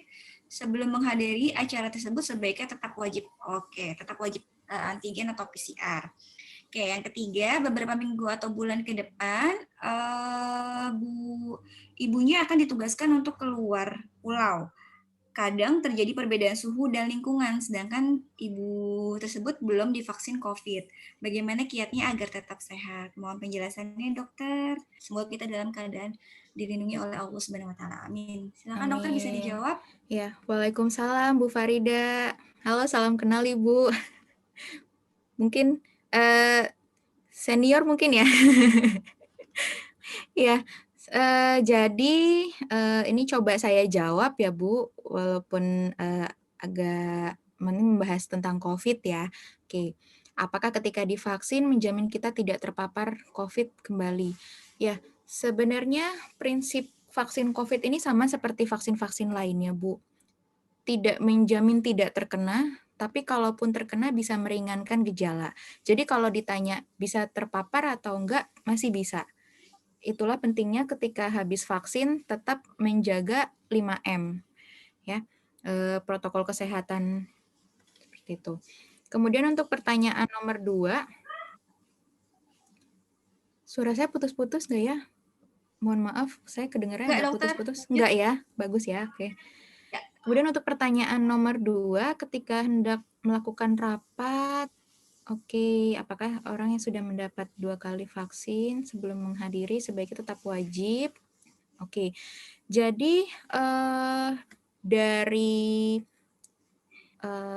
sebelum menghadiri acara tersebut sebaiknya tetap wajib antigen atau PCR? Oke, yang ketiga, beberapa minggu atau bulan ke depan, ibunya akan ditugaskan untuk keluar pulau. Kadang terjadi perbedaan suhu dan lingkungan, sedangkan ibu tersebut belum divaksin COVID. Bagaimana kiatnya agar tetap sehat? Mohon penjelasannya, dokter. Semoga kita dalam keadaan dilindungi oleh Allah Subhanahu wa Ta'ala. Amin. Silakan dokter bisa dijawab. Ya, Waalaikumsalam Bu Farida. Halo, salam kenal Ibu. Mungkin senior mungkin ya. Ya, jadi ini coba saya jawab ya Bu, walaupun agak membahas tentang COVID ya. Oke, apakah ketika divaksin menjamin kita tidak terpapar COVID kembali? Ya, sebenarnya prinsip vaksin COVID ini sama seperti vaksin-vaksin lainnya Bu. Tidak menjamin tidak terkena, tapi kalaupun terkena bisa meringankan gejala. Jadi kalau ditanya bisa terpapar atau enggak, masih bisa. Itulah pentingnya ketika habis vaksin tetap menjaga 5M, ya, protokol kesehatan seperti itu. Kemudian untuk pertanyaan nomor 2, suara saya putus-putus nggak ya? Mohon maaf, saya kedengarannya agak putus-putus. Enggak ya? Bagus ya, oke. Kemudian untuk pertanyaan nomor 2, ketika hendak melakukan rapat, oke, apakah orang yang sudah mendapat 2 kali vaksin sebelum menghadiri sebaiknya tetap wajib? Oke, jadi dari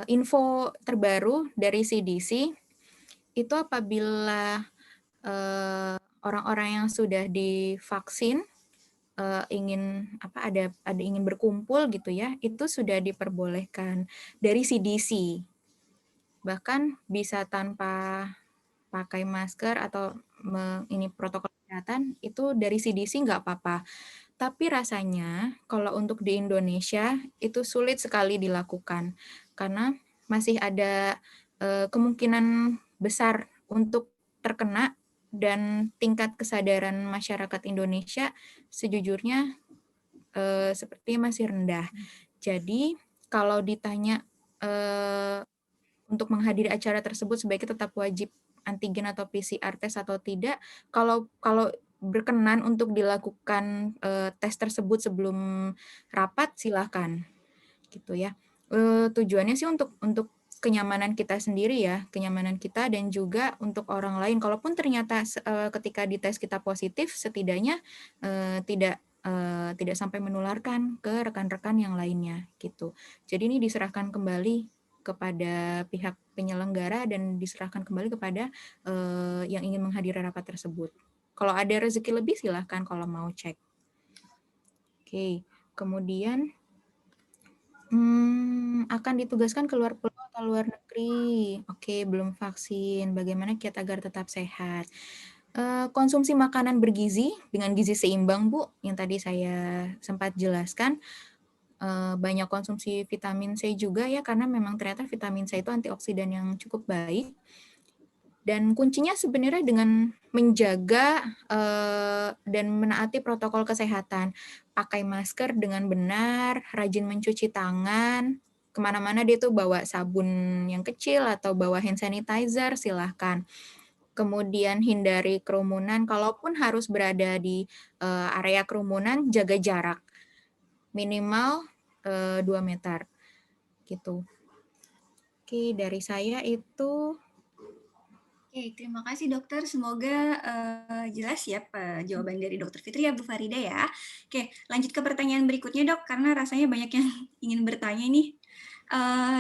info terbaru dari CDC, itu apabila orang-orang yang sudah divaksin ingin ada ingin berkumpul gitu ya, itu sudah diperbolehkan dari CDC. Bahkan bisa tanpa pakai masker atau ini protokol kesehatan itu dari CDC nggak apa-apa. Tapi rasanya kalau untuk di Indonesia itu sulit sekali dilakukan karena masih ada kemungkinan besar untuk terkena dan tingkat kesadaran masyarakat Indonesia sejujurnya sepertinya masih rendah. Jadi kalau ditanya untuk menghadiri acara tersebut sebaiknya tetap wajib antigen atau PCR test atau tidak. Kalau berkenan untuk dilakukan tes tersebut sebelum rapat, silahkan gitu ya. Tujuannya sih untuk kenyamanan kita sendiri ya, kenyamanan kita dan juga untuk orang lain. Kalaupun ternyata ketika dites kita positif, setidaknya tidak sampai menularkan ke rekan-rekan yang lainnya gitu. Jadi ini diserahkan kembali kepada pihak penyelenggara dan diserahkan kembali kepada yang ingin menghadiri rapat tersebut. Kalau ada rezeki lebih silahkan kalau mau cek. Oke, kemudian akan ditugaskan ke luar pulau atau luar negeri. Oke, belum vaksin. Bagaimana kiat agar tetap sehat? Konsumsi makanan bergizi dengan gizi seimbang, Bu, yang tadi saya sempat jelaskan. Banyak konsumsi vitamin C juga ya, karena memang ternyata vitamin C itu antioksidan yang cukup baik. Dan kuncinya sebenarnya dengan menjaga dan menaati protokol kesehatan. Pakai masker dengan benar, rajin mencuci tangan, kemana-mana dia tuh bawa sabun yang kecil atau bawa hand sanitizer, silahkan. Kemudian hindari kerumunan, kalaupun harus berada di area kerumunan, jaga jarak. Minimal 2 meter, gitu. Oke, dari saya itu. Oke, terima kasih dokter. Semoga jelas ya jawaban dari dokter Fitri ya Bu Farida ya. Oke, lanjut ke pertanyaan berikutnya dok, karena rasanya banyak yang ingin bertanya nih.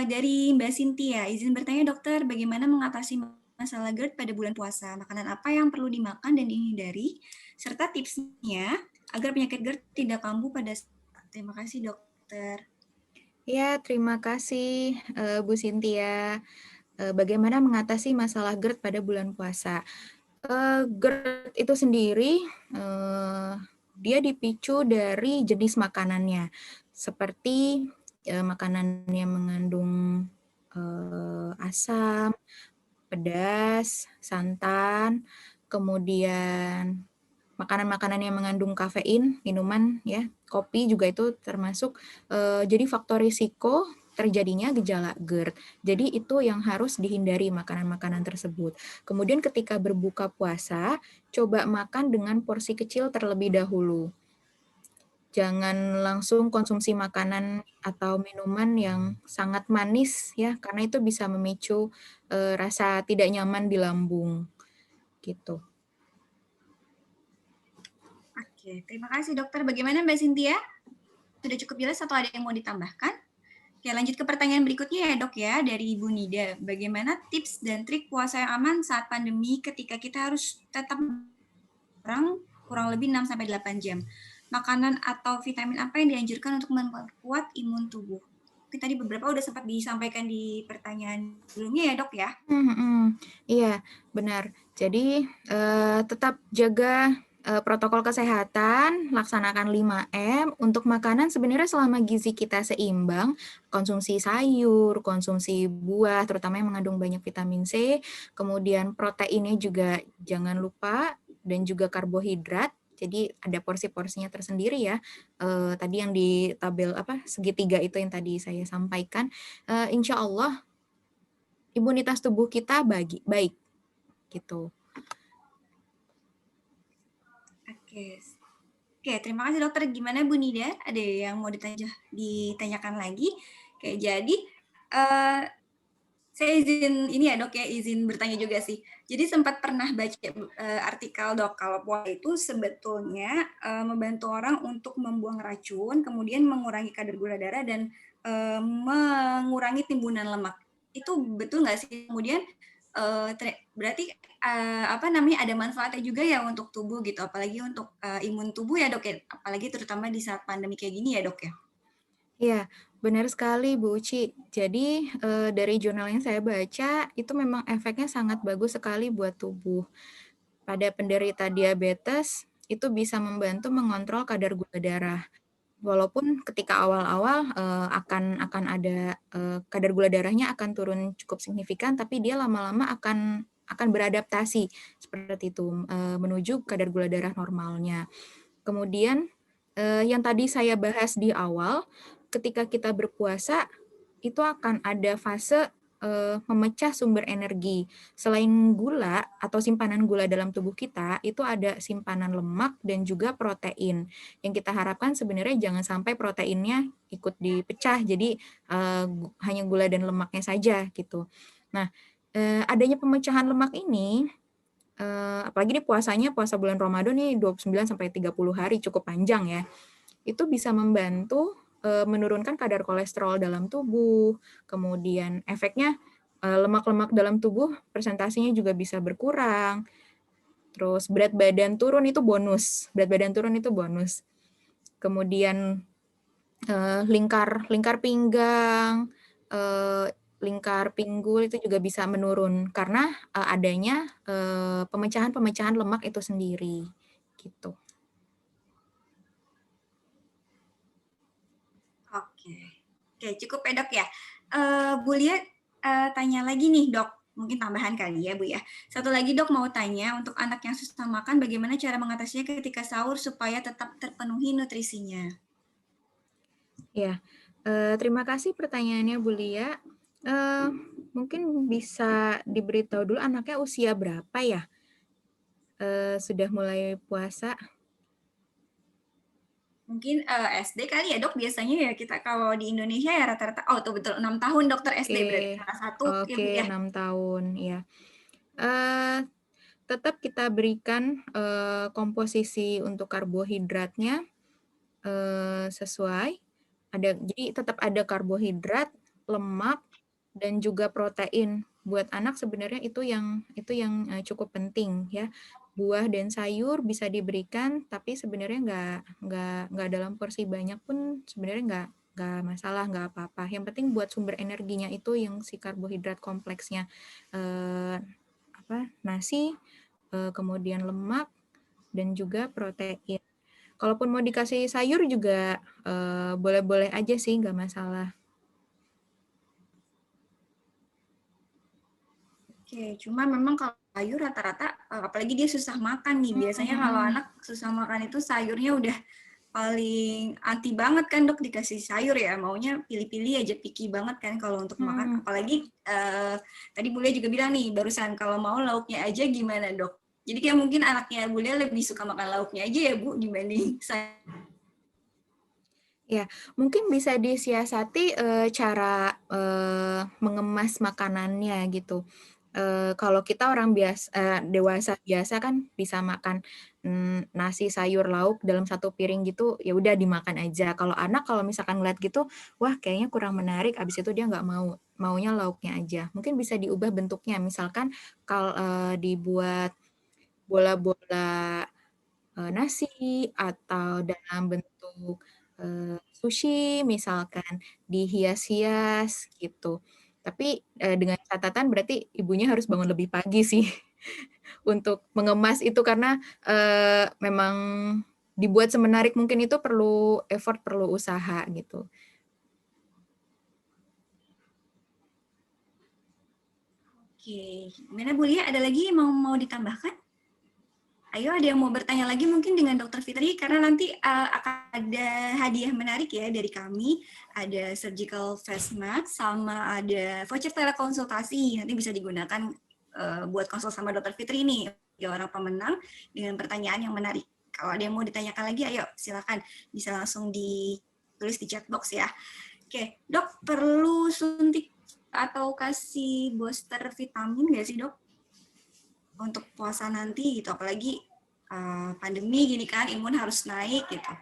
Dari Mbak Cynthia, izin bertanya dokter, bagaimana mengatasi masalah GERD pada bulan puasa? Makanan apa yang perlu dimakan dan dihindari? Serta tipsnya agar penyakit GERD tidak kambuh pada saat. Terima kasih dokter. Ya, terima kasih Bu Cynthia. Bagaimana mengatasi masalah GERD pada bulan puasa? GERD itu sendiri dia dipicu dari jenis makanannya, seperti makanan yang mengandung asam, pedas, santan, kemudian makanan-makanan yang mengandung kafein, minuman ya, kopi juga itu termasuk. Jadi faktor risiko terjadinya gejala GERD. Jadi itu yang harus dihindari makanan-makanan tersebut. Kemudian ketika berbuka puasa, coba makan dengan porsi kecil terlebih dahulu. Jangan langsung konsumsi makanan atau minuman yang sangat manis ya, karena itu bisa memicu rasa tidak nyaman di lambung gitu. Oke, terima kasih dokter. Bagaimana Mbak Cynthia? Sudah cukup jelas atau ada yang mau ditambahkan? Oke, lanjut ke pertanyaan berikutnya ya dok ya, dari Ibu Nida. Bagaimana tips dan trik puasa yang aman saat pandemi ketika kita harus tetap kurang lebih 6-8 jam? Makanan atau vitamin apa yang dianjurkan untuk memperkuat imun tubuh? Mungkin tadi beberapa udah sempat disampaikan di pertanyaan sebelumnya ya dok ya. Iya, benar. Jadi tetap jaga protokol kesehatan, laksanakan 5M. Untuk makanan sebenarnya selama gizi kita seimbang, konsumsi sayur, konsumsi buah, terutama yang mengandung banyak vitamin C, kemudian proteinnya juga jangan lupa, dan juga karbohidrat. Jadi ada porsi-porsinya tersendiri ya. Tadi yang di tabel segitiga itu yang tadi saya sampaikan. Insya Allah imunitas tubuh kita baik gitu. Oke, terima kasih dokter. Gimana Bu Nida? Ada yang mau ditanyakan lagi? Oke, jadi saya izin ini ya dok ya, izin bertanya juga sih. Jadi sempat pernah baca artikel dok, kalau puasa itu sebetulnya membantu orang untuk membuang racun, kemudian mengurangi kadar gula darah dan mengurangi timbunan lemak. Itu betul nggak sih? Kemudian berarti apa namanya ada manfaatnya juga ya untuk tubuh gitu, apalagi untuk imun tubuh ya dok ya, apalagi terutama di saat pandemi kayak gini ya dok ya. Iya, benar sekali Bu Uci. Jadi dari jurnal yang saya baca itu memang efeknya sangat bagus sekali buat tubuh. Pada penderita diabetes itu bisa membantu mengontrol kadar gula darah. Walaupun ketika awal-awal akan ada kadar gula darahnya akan turun cukup signifikan, tapi dia lama-lama akan beradaptasi seperti itu menuju kadar gula darah normalnya. Kemudian yang tadi saya bahas di awal, ketika kita berpuasa itu akan ada fase memecah sumber energi. Selain gula atau simpanan gula dalam tubuh kita, itu ada simpanan lemak dan juga protein. Yang kita harapkan sebenarnya jangan sampai proteinnya ikut dipecah, jadi hanya gula dan lemaknya saja gitu. Nah, adanya pemecahan lemak ini, apalagi di puasa bulan Ramadan nih 29-30 hari, cukup panjang ya. Itu bisa membantu menurunkan kadar kolesterol dalam tubuh, kemudian efeknya lemak-lemak dalam tubuh presentasinya juga bisa berkurang, terus berat badan turun itu bonus, kemudian lingkar pinggang, lingkar pinggul itu juga bisa menurun karena adanya pemecahan-pemecahan lemak itu sendiri, gitu. Oke, oke cukup ya dok ya. Bu Lia tanya lagi nih dok, mungkin tambahan kali ya Bu ya. Satu lagi dok mau tanya, untuk anak yang susah makan bagaimana cara mengatasinya ketika sahur supaya tetap terpenuhi nutrisinya? Ya, terima kasih pertanyaannya Bu Lia. Mungkin bisa diberitahu dulu anaknya usia berapa ya? Sudah mulai puasa? Mungkin SD kali ya dok, biasanya ya kita kalau di Indonesia ya rata-rata, oh tuh betul 6 tahun dokter SD berarti salah satu ya Bu Oke, ya. 6 tahun, ya. Tetap kita berikan komposisi untuk karbohidratnya sesuai. Jadi tetap ada karbohidrat, lemak, dan juga protein. Buat anak sebenarnya itu yang cukup penting ya. Buah dan sayur bisa diberikan, tapi sebenarnya nggak dalam porsi banyak pun sebenarnya nggak masalah, nggak apa-apa. Yang penting buat sumber energinya itu yang si karbohidrat kompleksnya nasi, kemudian lemak, dan juga protein. Kalaupun mau dikasih sayur juga boleh-boleh aja sih, nggak masalah. Oke, cuma memang kalau sayur rata-rata, apalagi dia susah makan nih, biasanya kalau anak susah makan itu sayurnya udah paling anti banget kan dok dikasih sayur ya, maunya pilih-pilih aja, picky banget kan kalau untuk makan. Apalagi tadi Bu Lia juga bilang nih barusan kalau mau lauknya aja gimana dok? Jadi kayak mungkin anaknya Bu Lia lebih suka makan lauknya aja ya Bu dibanding saya. Ya, mungkin bisa disiasati cara mengemas makanannya gitu. Kalau kita orang dewasa biasa kan bisa makan nasi, sayur, lauk dalam satu piring gitu, ya udah dimakan aja. Kalau anak kalau misalkan ngeliat gitu, wah kayaknya kurang menarik, abis itu dia nggak maunya lauknya aja. Mungkin bisa diubah bentuknya, misalkan kalau dibuat bola-bola nasi atau dalam bentuk sushi misalkan, dihias-hias gitu. Tapi dengan catatan berarti ibunya harus bangun lebih pagi sih untuk mengemas itu karena memang dibuat semenarik mungkin itu perlu effort, perlu usaha gitu. Oke, gimana Bu Lia? Ada lagi mau ditambahkan? Ayo ada yang mau bertanya lagi mungkin dengan Dokter Fitri karena nanti akan ada hadiah menarik ya dari kami, ada surgical face mask sama ada voucher telekonsultasi, nanti bisa digunakan buat konsul sama Dokter Fitri nih, 3 orang pemenang dengan pertanyaan yang menarik. Kalau ada yang mau ditanyakan lagi, ayo silakan bisa langsung ditulis di chat box ya. Oke, dok perlu suntik atau kasih booster vitamin nggak sih dok? Untuk puasa nanti gitu, apalagi pandemi gini kan, imun harus naik gitu.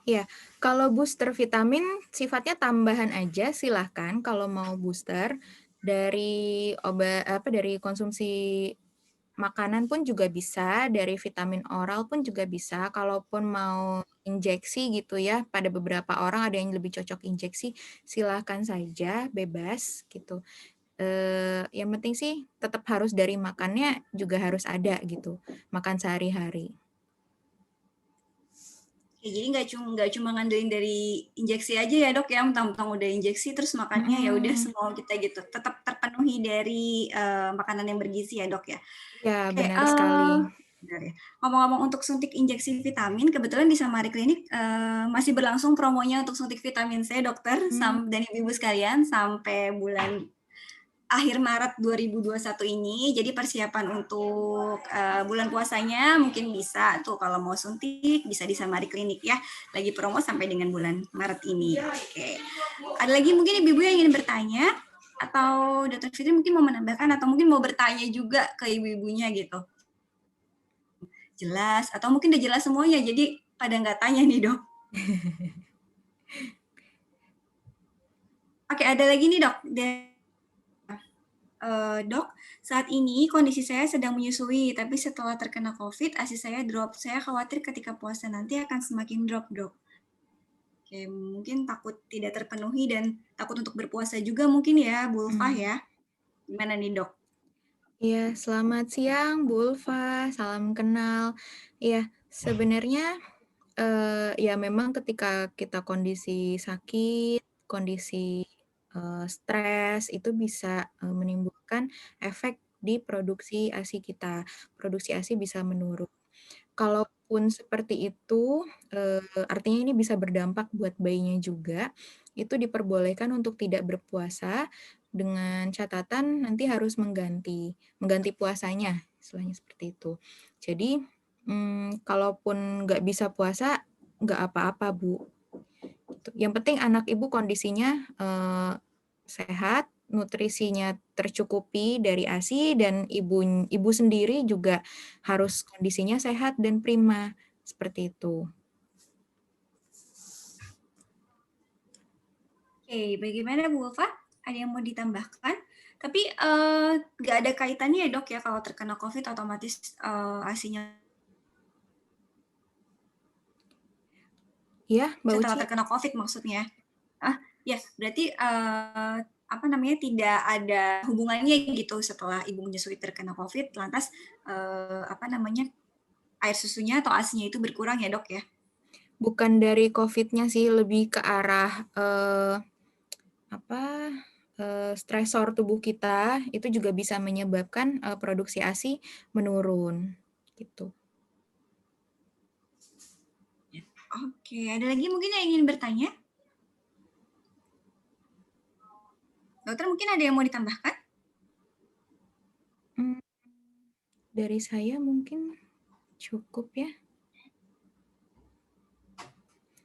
Ya, kalau booster vitamin sifatnya tambahan aja silahkan kalau mau booster. Dari dari konsumsi makanan pun juga bisa, dari vitamin oral pun juga bisa, kalaupun mau injeksi gitu ya, pada beberapa orang ada yang lebih cocok injeksi, silahkan saja, bebas gitu. Yang penting sih tetap harus dari makannya juga harus ada gitu, makan sehari-hari. Ya, jadi nggak cuma ngandelin dari injeksi aja ya dok ya, mentang-mentang udah injeksi terus makannya ya udah Mhm. semua kita gitu, tetap terpenuhi dari makanan yang bergizi ya dok ya. Ya, Oke, benar sekali. benar ya. Ngomong-ngomong untuk suntik injeksi vitamin, kebetulan di Samari Klinik masih berlangsung promonya untuk suntik vitamin C dokter Mmm, dan ibu-ibu sekalian sampai bulan akhir Maret 2021 ini. Jadi persiapan untuk bulan puasanya mungkin bisa tuh kalau mau suntik bisa di Samari Klinik ya. Lagi promo sampai dengan bulan Maret ini. Oke. Ada lagi mungkin ibu-ibu yang ingin bertanya atau Dr. Fitri mungkin mau menambahkan atau mungkin mau bertanya juga ke ibu-ibunya gitu. Jelas atau mungkin udah jelas semuanya jadi pada nggak tanya nih dok. Oke, ada lagi nih dok. Dok, saat ini kondisi saya sedang menyusui, tapi setelah terkena COVID, ASI saya drop. Saya khawatir ketika puasa nanti akan semakin drop, dok. Oke, mungkin takut tidak terpenuhi dan takut untuk berpuasa juga mungkin ya, Bu Ulfah mhm. ya. Gimana nih, dok? Iya, selamat siang Bu Ulfa, salam kenal. Iya, sebenarnya, ya memang ketika kita kondisi sakit, kondisi, stres, itu bisa, menimbulkan efek di produksi ASI kita. Produksi ASI bisa menurun. Kalaupun seperti itu, artinya ini bisa berdampak buat bayinya juga, itu diperbolehkan untuk tidak berpuasa dengan catatan nanti harus mengganti puasanya, istilahnya seperti itu. Jadi, kalaupun nggak bisa puasa, nggak apa-apa, Bu, gitu. Yang penting anak Ibu kondisinya, sehat, nutrisinya tercukupi dari ASI dan Ibu sendiri juga harus kondisinya sehat dan prima, seperti itu. Oke, bagaimana Bu Ulfah? Ada yang mau ditambahkan? Tapi nggak ada kaitannya ya, dok ya, kalau terkena COVID otomatis ASI-nya Iya, Mbak setelah Uci? terkena COVID maksudnya. Ah, ya, berarti apa namanya tidak ada hubungannya gitu setelah ibu menyusui terkena COVID, lantas apa namanya air susunya atau ASI-nya itu berkurang ya dok ya? Bukan dari COVID-nya sih, lebih ke arah, apa, stresor tubuh kita, itu juga bisa menyebabkan, produksi ASI menurun, gitu. Oke, ada lagi mungkin yang ingin bertanya? Dokter mungkin ada yang mau ditambahkan? Mmm, dari saya mungkin cukup ya.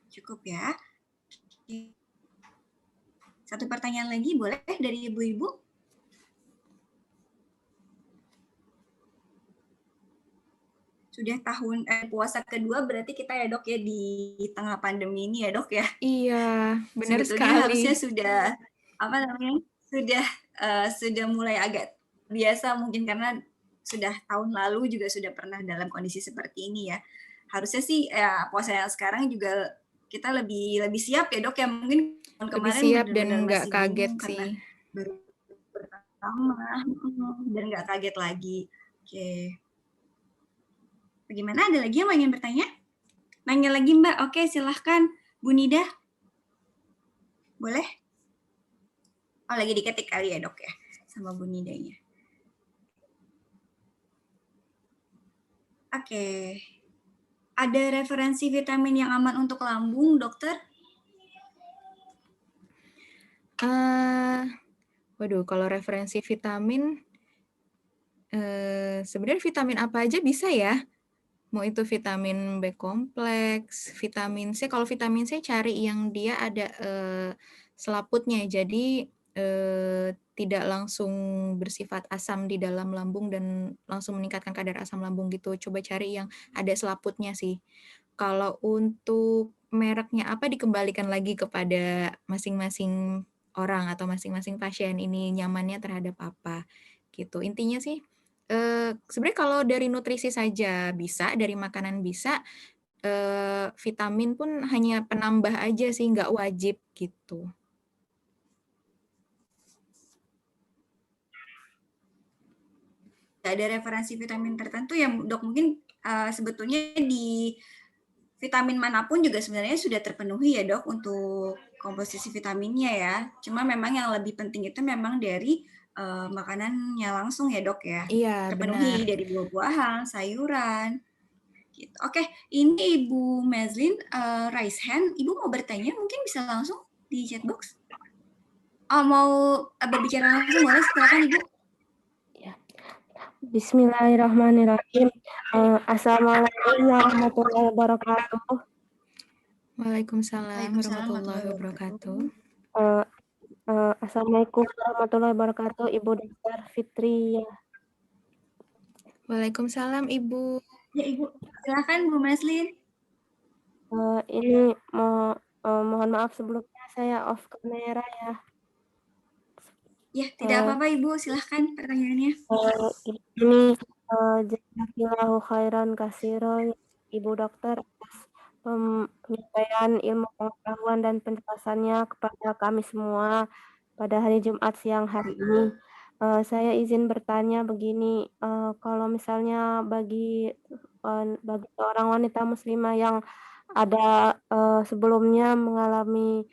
Cukup ya. Satu pertanyaan lagi boleh dari ibu-ibu? Sudah tahun puasa kedua berarti kita ya dok ya di tengah pandemi ini ya dok ya. Iya, benar Sebetulnya sekali. harusnya sudah apa namanya sudah mulai agak biasa mungkin karena sudah tahun lalu juga sudah pernah dalam kondisi seperti ini ya. Harusnya sih ya puasa yang sekarang juga kita lebih lebih siap ya dok ya, mungkin tahun Lebih kemarin siap dan benar-benar nggak masih kaget bingung sih. karena baru pertama dan nggak kaget lagi. Oke, bagaimana, ada lagi yang mau ingin bertanya? Nanya lagi Mbak? Oke, silahkan Bu Nida, boleh? Oh, lagi diketik kali ya dok ya, sama Bu Nidanya. Oke. Ada referensi vitamin yang aman untuk lambung, dokter? Waduh, kalau referensi vitamin, sebenarnya vitamin apa aja bisa ya, mau itu vitamin B kompleks, vitamin C, kalau vitamin C cari yang dia ada, selaputnya, jadi, tidak langsung bersifat asam di dalam lambung dan langsung meningkatkan kadar asam lambung gitu, coba cari yang ada selaputnya sih. Kalau untuk mereknya apa dikembalikan lagi kepada masing-masing orang atau masing-masing pasien ini nyamannya terhadap apa, gitu. Intinya sih, sebenarnya kalau dari nutrisi saja bisa, dari makanan bisa, vitamin pun hanya penambah aja sih, nggak wajib, gitu. Ada referensi vitamin tertentu ya dok, mungkin sebetulnya di vitamin manapun juga sebenarnya sudah terpenuhi ya dok untuk komposisi vitaminnya ya. Cuma memang yang lebih penting itu memang dari makanannya langsung ya dok ya. Iya, benar. Terpenuhi dari buah-buahan, sayuran. Gitu. Oke, ini Ibu Meslin raise hand. Ibu mau bertanya, mungkin bisa langsung di chat box. Oh, mau berbicara langsung boleh, silakan Ibu. Bismillahirrahmanirrahim. Assalamualaikum warahmatullahi wabarakatuh. Waalaikumsalam warahmatullahi wabarakatuh. Assalamualaikum warahmatullahi wabarakatuh, Ibu Dr. Fitri. Waalaikumsalam Ibu. Ya Ibu, silakan Bu Meslin. Ini mohon maaf sebelumnya saya off kamera ya. Ya, tidak apa-apa Ibu, silahkan pertanyaannya. Ini jazakillahu khairan katsiran Ibu Dokter atas penyampaian ilmu pengetahuan dan penjelasannya kepada kami semua pada hari Jumat siang hari ini. Saya izin bertanya begini, kalau misalnya bagi seorang wanita muslimah yang ada sebelumnya mengalami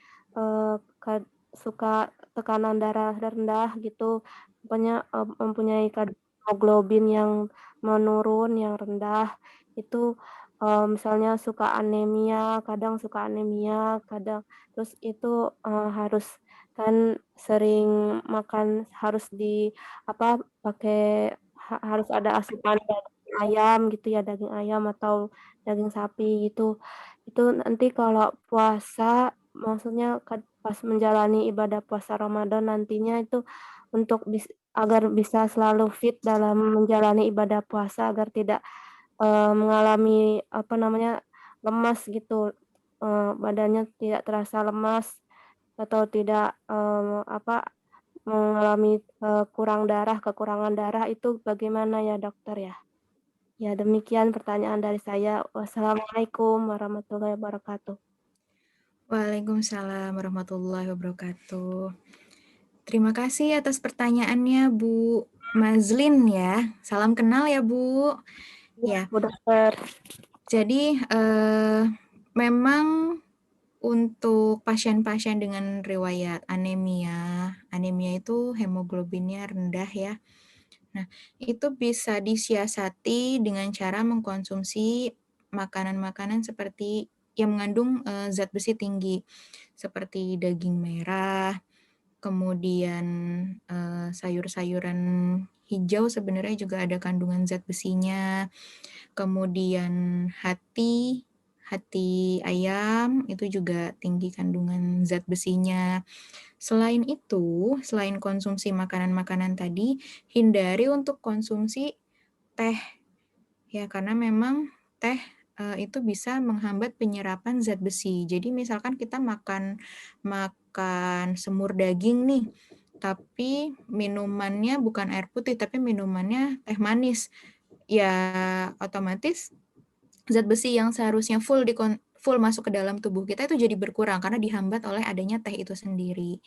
suka tekanan darah rendah gitu, mempunyai kadar hemoglobin yang menurun, yang rendah, itu misalnya kadang suka anemia, kadang terus itu harus kan sering makan harus harus ada asupan daging ayam gitu ya, daging ayam atau daging sapi gitu. Itu nanti kalau puasa maksudnya pas menjalani ibadah puasa Ramadan nantinya itu untuk agar bisa selalu fit dalam menjalani ibadah puasa agar tidak mengalami lemas gitu, badannya tidak terasa lemas atau tidak mengalami kekurangan darah itu bagaimana ya dokter ya? Ya demikian pertanyaan dari saya. Wassalamualaikum warahmatullahi wabarakatuh. Waalaikumsalam warahmatullahi wabarakatuh. Terima kasih atas pertanyaannya Bu Mazlin ya. Salam kenal ya Bu. Ya, Bu Dokter. Jadi memang untuk pasien-pasien dengan riwayat anemia itu hemoglobinnya rendah ya. Nah, itu bisa disiasati dengan cara mengkonsumsi makanan-makanan seperti yang mengandung zat besi tinggi, seperti daging merah, kemudian sayur-sayuran hijau sebenarnya juga ada kandungan zat besinya, kemudian hati ayam itu juga tinggi kandungan zat besinya. Selain itu, selain konsumsi makanan-makanan tadi, hindari untuk konsumsi teh ya, karena memang teh itu bisa menghambat penyerapan zat besi. Jadi misalkan kita makan semur daging nih, tapi minumannya bukan air putih, tapi minumannya teh manis. Ya otomatis zat besi yang seharusnya full masuk ke dalam tubuh kita itu jadi berkurang karena dihambat oleh adanya teh itu sendiri.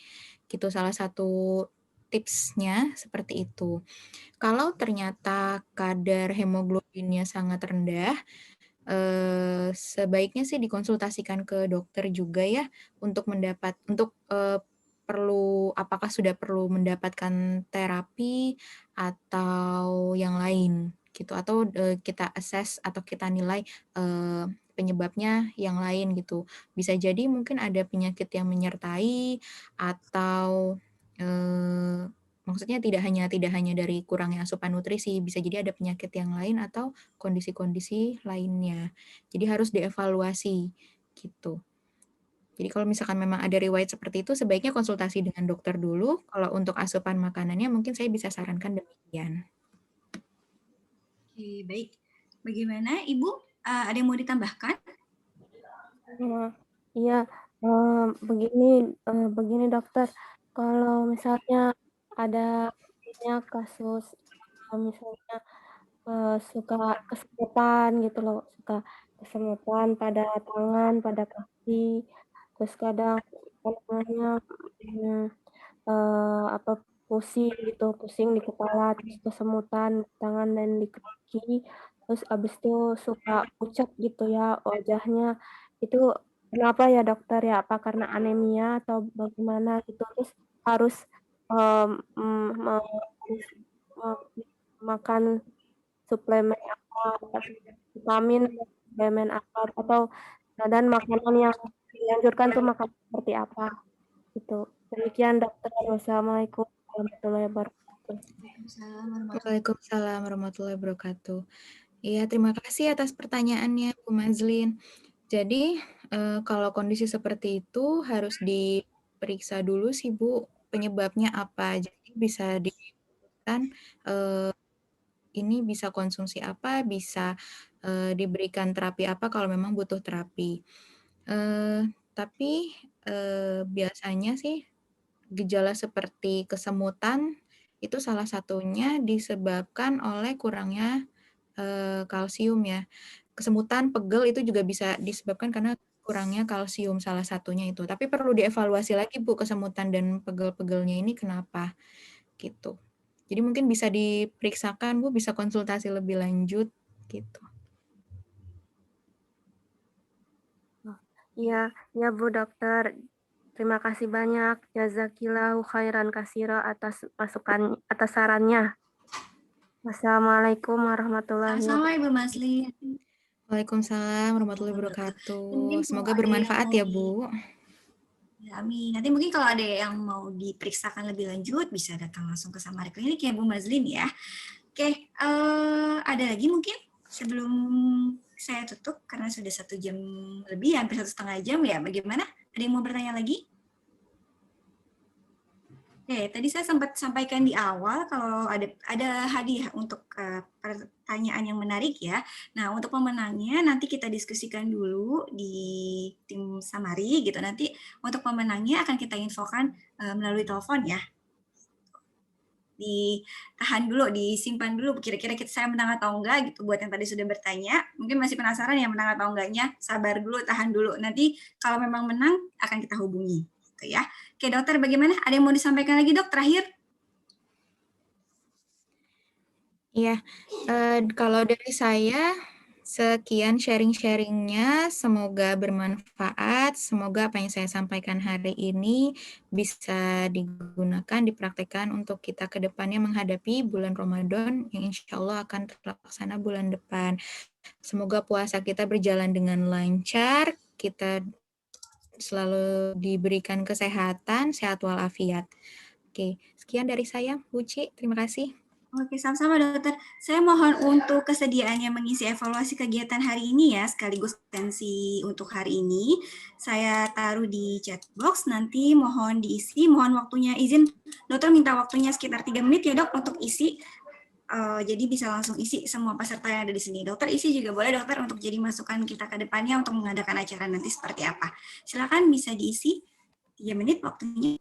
Gitu salah satu tipsnya seperti itu. Kalau ternyata kadar hemoglobinnya sangat rendah, sebaiknya sih dikonsultasikan ke dokter juga ya untuk apakah sudah perlu mendapatkan terapi atau yang lain gitu, atau kita assess atau kita nilai penyebabnya yang lain gitu. Bisa jadi mungkin ada penyakit yang menyertai atau maksudnya tidak hanya dari kurangnya asupan nutrisi, bisa jadi ada penyakit yang lain atau kondisi-kondisi lainnya. Jadi harus dievaluasi gitu. Jadi kalau misalkan memang ada riwayat seperti itu, sebaiknya konsultasi dengan dokter dulu. Kalau untuk asupan makanannya mungkin saya bisa sarankan demikian. Oke, baik. Bagaimana Ibu? Ada yang mau ditambahkan? Iya, begini dokter. Kalau misalnya ada kasus misalnya suka kesemutan gitu loh, suka kesemutan pada tangan, pada kaki, terus kadang apa namanya, mmm, apa, pusing gitu, pusing di kepala, terus kesemutan di tangan dan di kaki, terus abis itu suka pucat gitu ya wajahnya. Itu kenapa ya dokter ya? Apa karena anemia atau bagaimana gitu? Terus harus, mmm, mmm, me harus me makan suplemen apa, vitamin, suplemen apa, atau dan makanan yang dianjurkan tuh makan seperti apa, gitu. Demikian dokter, wassalamualaikum warahmatullahi wabarakatuh. Waalaikumsalam warahmatullahi wabarakatuh. Iya, terima kasih atas pertanyaannya, Bu Mazlin. Jadi, kalau kondisi seperti itu harus diperiksa dulu sih, Bu, penyebabnya apa. Jadi bisa diberikan, ini bisa konsumsi apa, bisa, diberikan terapi apa kalau memang butuh terapi. Tapi, biasanya sih gejala seperti kesemutan itu salah satunya disebabkan oleh kurangnya, kalsium ya. Kesemutan, pegel itu juga bisa disebabkan karena kurangnya kalsium salah satunya itu. Tapi perlu dievaluasi lagi Bu, kesemutan dan pegel-pegelnya ini kenapa, gitu. Jadi mungkin bisa diperiksakan Bu, bisa konsultasi lebih lanjut, gitu. Iya, iya Bu Dokter. Terima kasih banyak. Jazakillahu khairan katsira atas atas sarannya. Wassalamualaikum warahmatullahi Sama-sama Ibu wabarakatuh. Maslin. Waalaikumsalam warahmatullahi Dokter. wabarakatuh. Mungkin kalau Semoga ada yang bermanfaat mau ya, Bu. Ya, amin. Nanti mungkin kalau ada yang mau diperiksakan lebih lanjut, bisa datang langsung ke Samari Klinik ya, Bu Mazlin ya. Oke, ada lagi mungkin sebelum saya tutup, karena sudah 1 jam lebih, hampir 1,5 jam ya, bagaimana? Ada yang mau bertanya lagi? Oke, tadi saya sempat sampaikan di awal kalau ada hadiah untuk pertanyaan yang menarik ya. Nah, untuk pemenangnya nanti kita diskusikan dulu di tim Samari gitu. Nanti untuk pemenangnya akan kita infokan melalui telepon ya. Ditahan dulu, disimpan dulu kira-kira saya menang atau enggak gitu buat yang tadi sudah bertanya. Mungkin masih penasaran ya menang atau enggaknya. Sabar dulu, tahan dulu. Nanti kalau memang menang akan kita hubungi gitu ya. Oke, dokter bagaimana? Ada yang mau disampaikan lagi, Dok, terakhir? Iya, kalau dari saya sekian sharing-sharingnya, semoga bermanfaat, semoga apa yang saya sampaikan hari ini bisa digunakan, dipraktekkan untuk kita ke depannya menghadapi bulan Ramadan yang insya Allah akan terlaksana bulan depan. Semoga puasa kita berjalan dengan lancar, kita selalu diberikan kesehatan, sehat walafiat. Oke, sekian dari saya, Bu Ci, terima kasih. Oke, sama-sama dokter. Saya mohon untuk kesediaannya mengisi evaluasi kegiatan hari ini ya, sekaligus tensi untuk hari ini. Saya taruh di chat box, nanti mohon diisi, mohon waktunya izin. Dokter minta waktunya sekitar 3 menit ya dok untuk isi. Jadi bisa langsung isi semua peserta yang ada di sini. Dokter isi juga boleh dokter untuk jadi masukan kita ke depannya untuk mengadakan acara nanti seperti apa. Silakan bisa diisi 3 menit waktunya.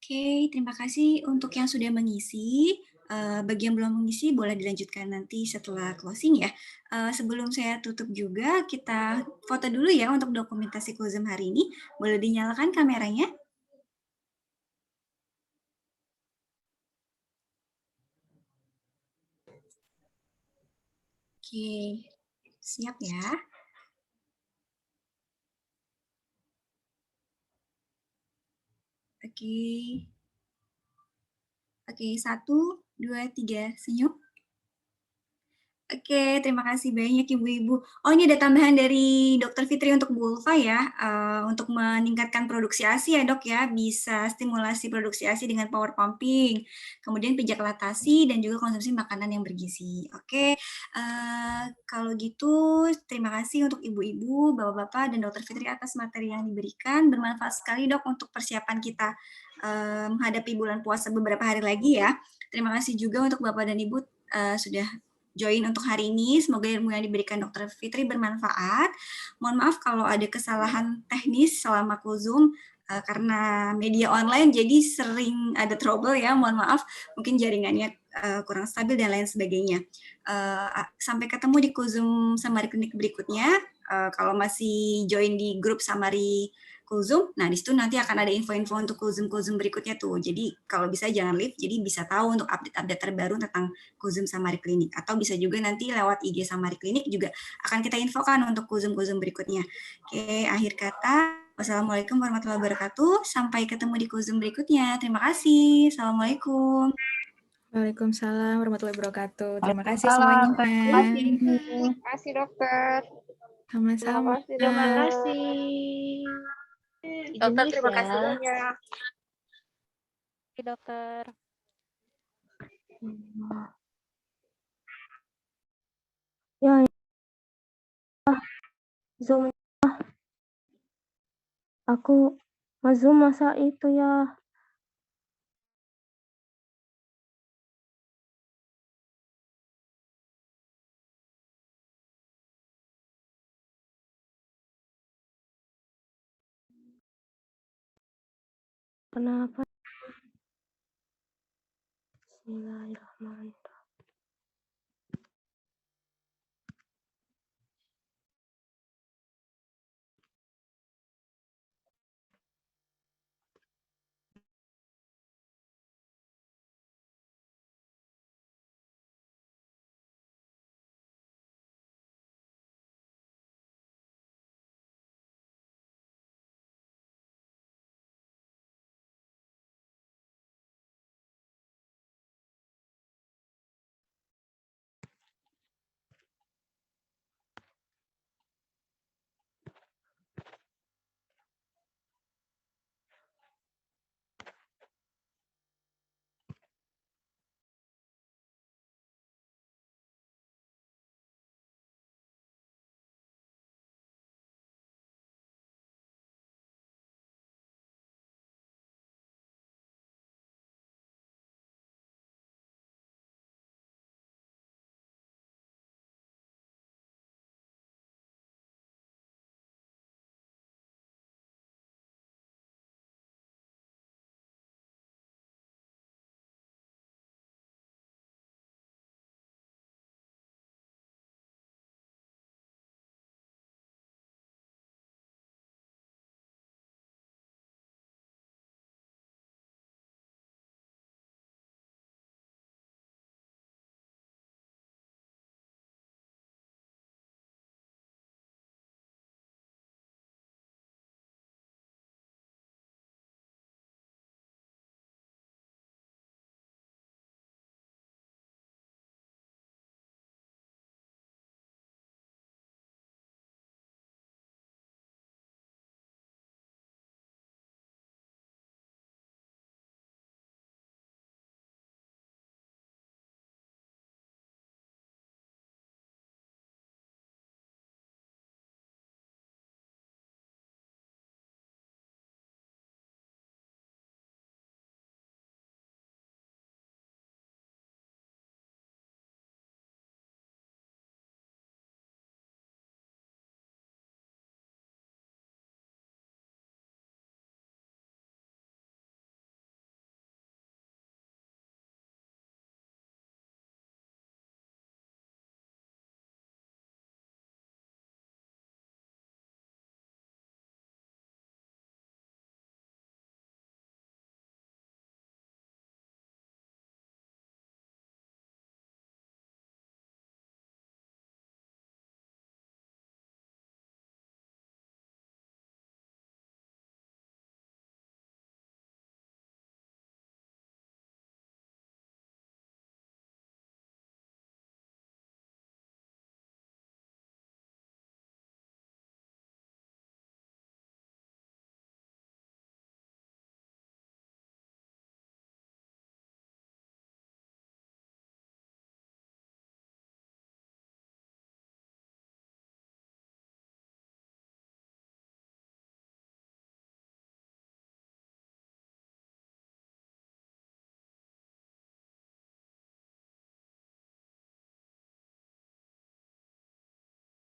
Oke, terima kasih untuk yang sudah mengisi. Bagi yang belum mengisi boleh dilanjutkan nanti setelah closing ya. Sebelum saya tutup juga, kita foto dulu ya untuk dokumentasi Zoom hari ini. Boleh dinyalakan kameranya? Oke, siap ya. Oke. Oke, 1, 2, 3, senyum. Oke, terima kasih banyak Ibu-Ibu. Oh, ini ada tambahan dari Dokter Fitri untuk Bu Ulfa ya, untuk meningkatkan produksi ASI ya Dok ya, bisa stimulasi produksi ASI dengan power pumping, kemudian pijat latasi dan juga konsumsi makanan yang bergizi. Oke, kalau gitu terima kasih untuk Ibu-Ibu, Bapak-Bapak, dan Dokter Fitri atas materi yang diberikan. Bermanfaat sekali Dok untuk persiapan kita menghadapi bulan puasa beberapa hari lagi ya. Terima kasih juga untuk Bapak dan Ibu sudah join untuk hari ini. Semoga ilmu yang diberikan Dr. Fitri bermanfaat. Mohon maaf kalau ada kesalahan teknis selama Zoom karena media online jadi sering ada trouble ya. Mohon maaf, mungkin jaringannya kurang stabil dan lain sebagainya. Sampai ketemu di Zoom Samari Klinik berikutnya. Kalau masih join di grup Samari Zoom, nah di situ nanti akan ada info-info untuk Zoom berikutnya tuh. Jadi kalau bisa jangan leave, jadi bisa tahu untuk update-update terbaru tentang Zoom Samari Klinik. Atau bisa juga nanti lewat IG Samari Klinik juga akan kita infokan untuk Zoom berikutnya. Oke, akhir kata, wassalamualaikum warahmatullahi wabarakatuh. Sampai ketemu di Zoom berikutnya. Terima kasih. Assalamualaikum. Waalaikumsalam warahmatullahi wabarakatuh. Terima kasih semuanya. Terima kasih dokter. Sama-sama. Terima kasih. Dokter, terima kasih banyak. Dokter. Ya, Zoom. Aku nge-Zoom masa itu ya. Kenapa? Bismillahirrahmanirrahim.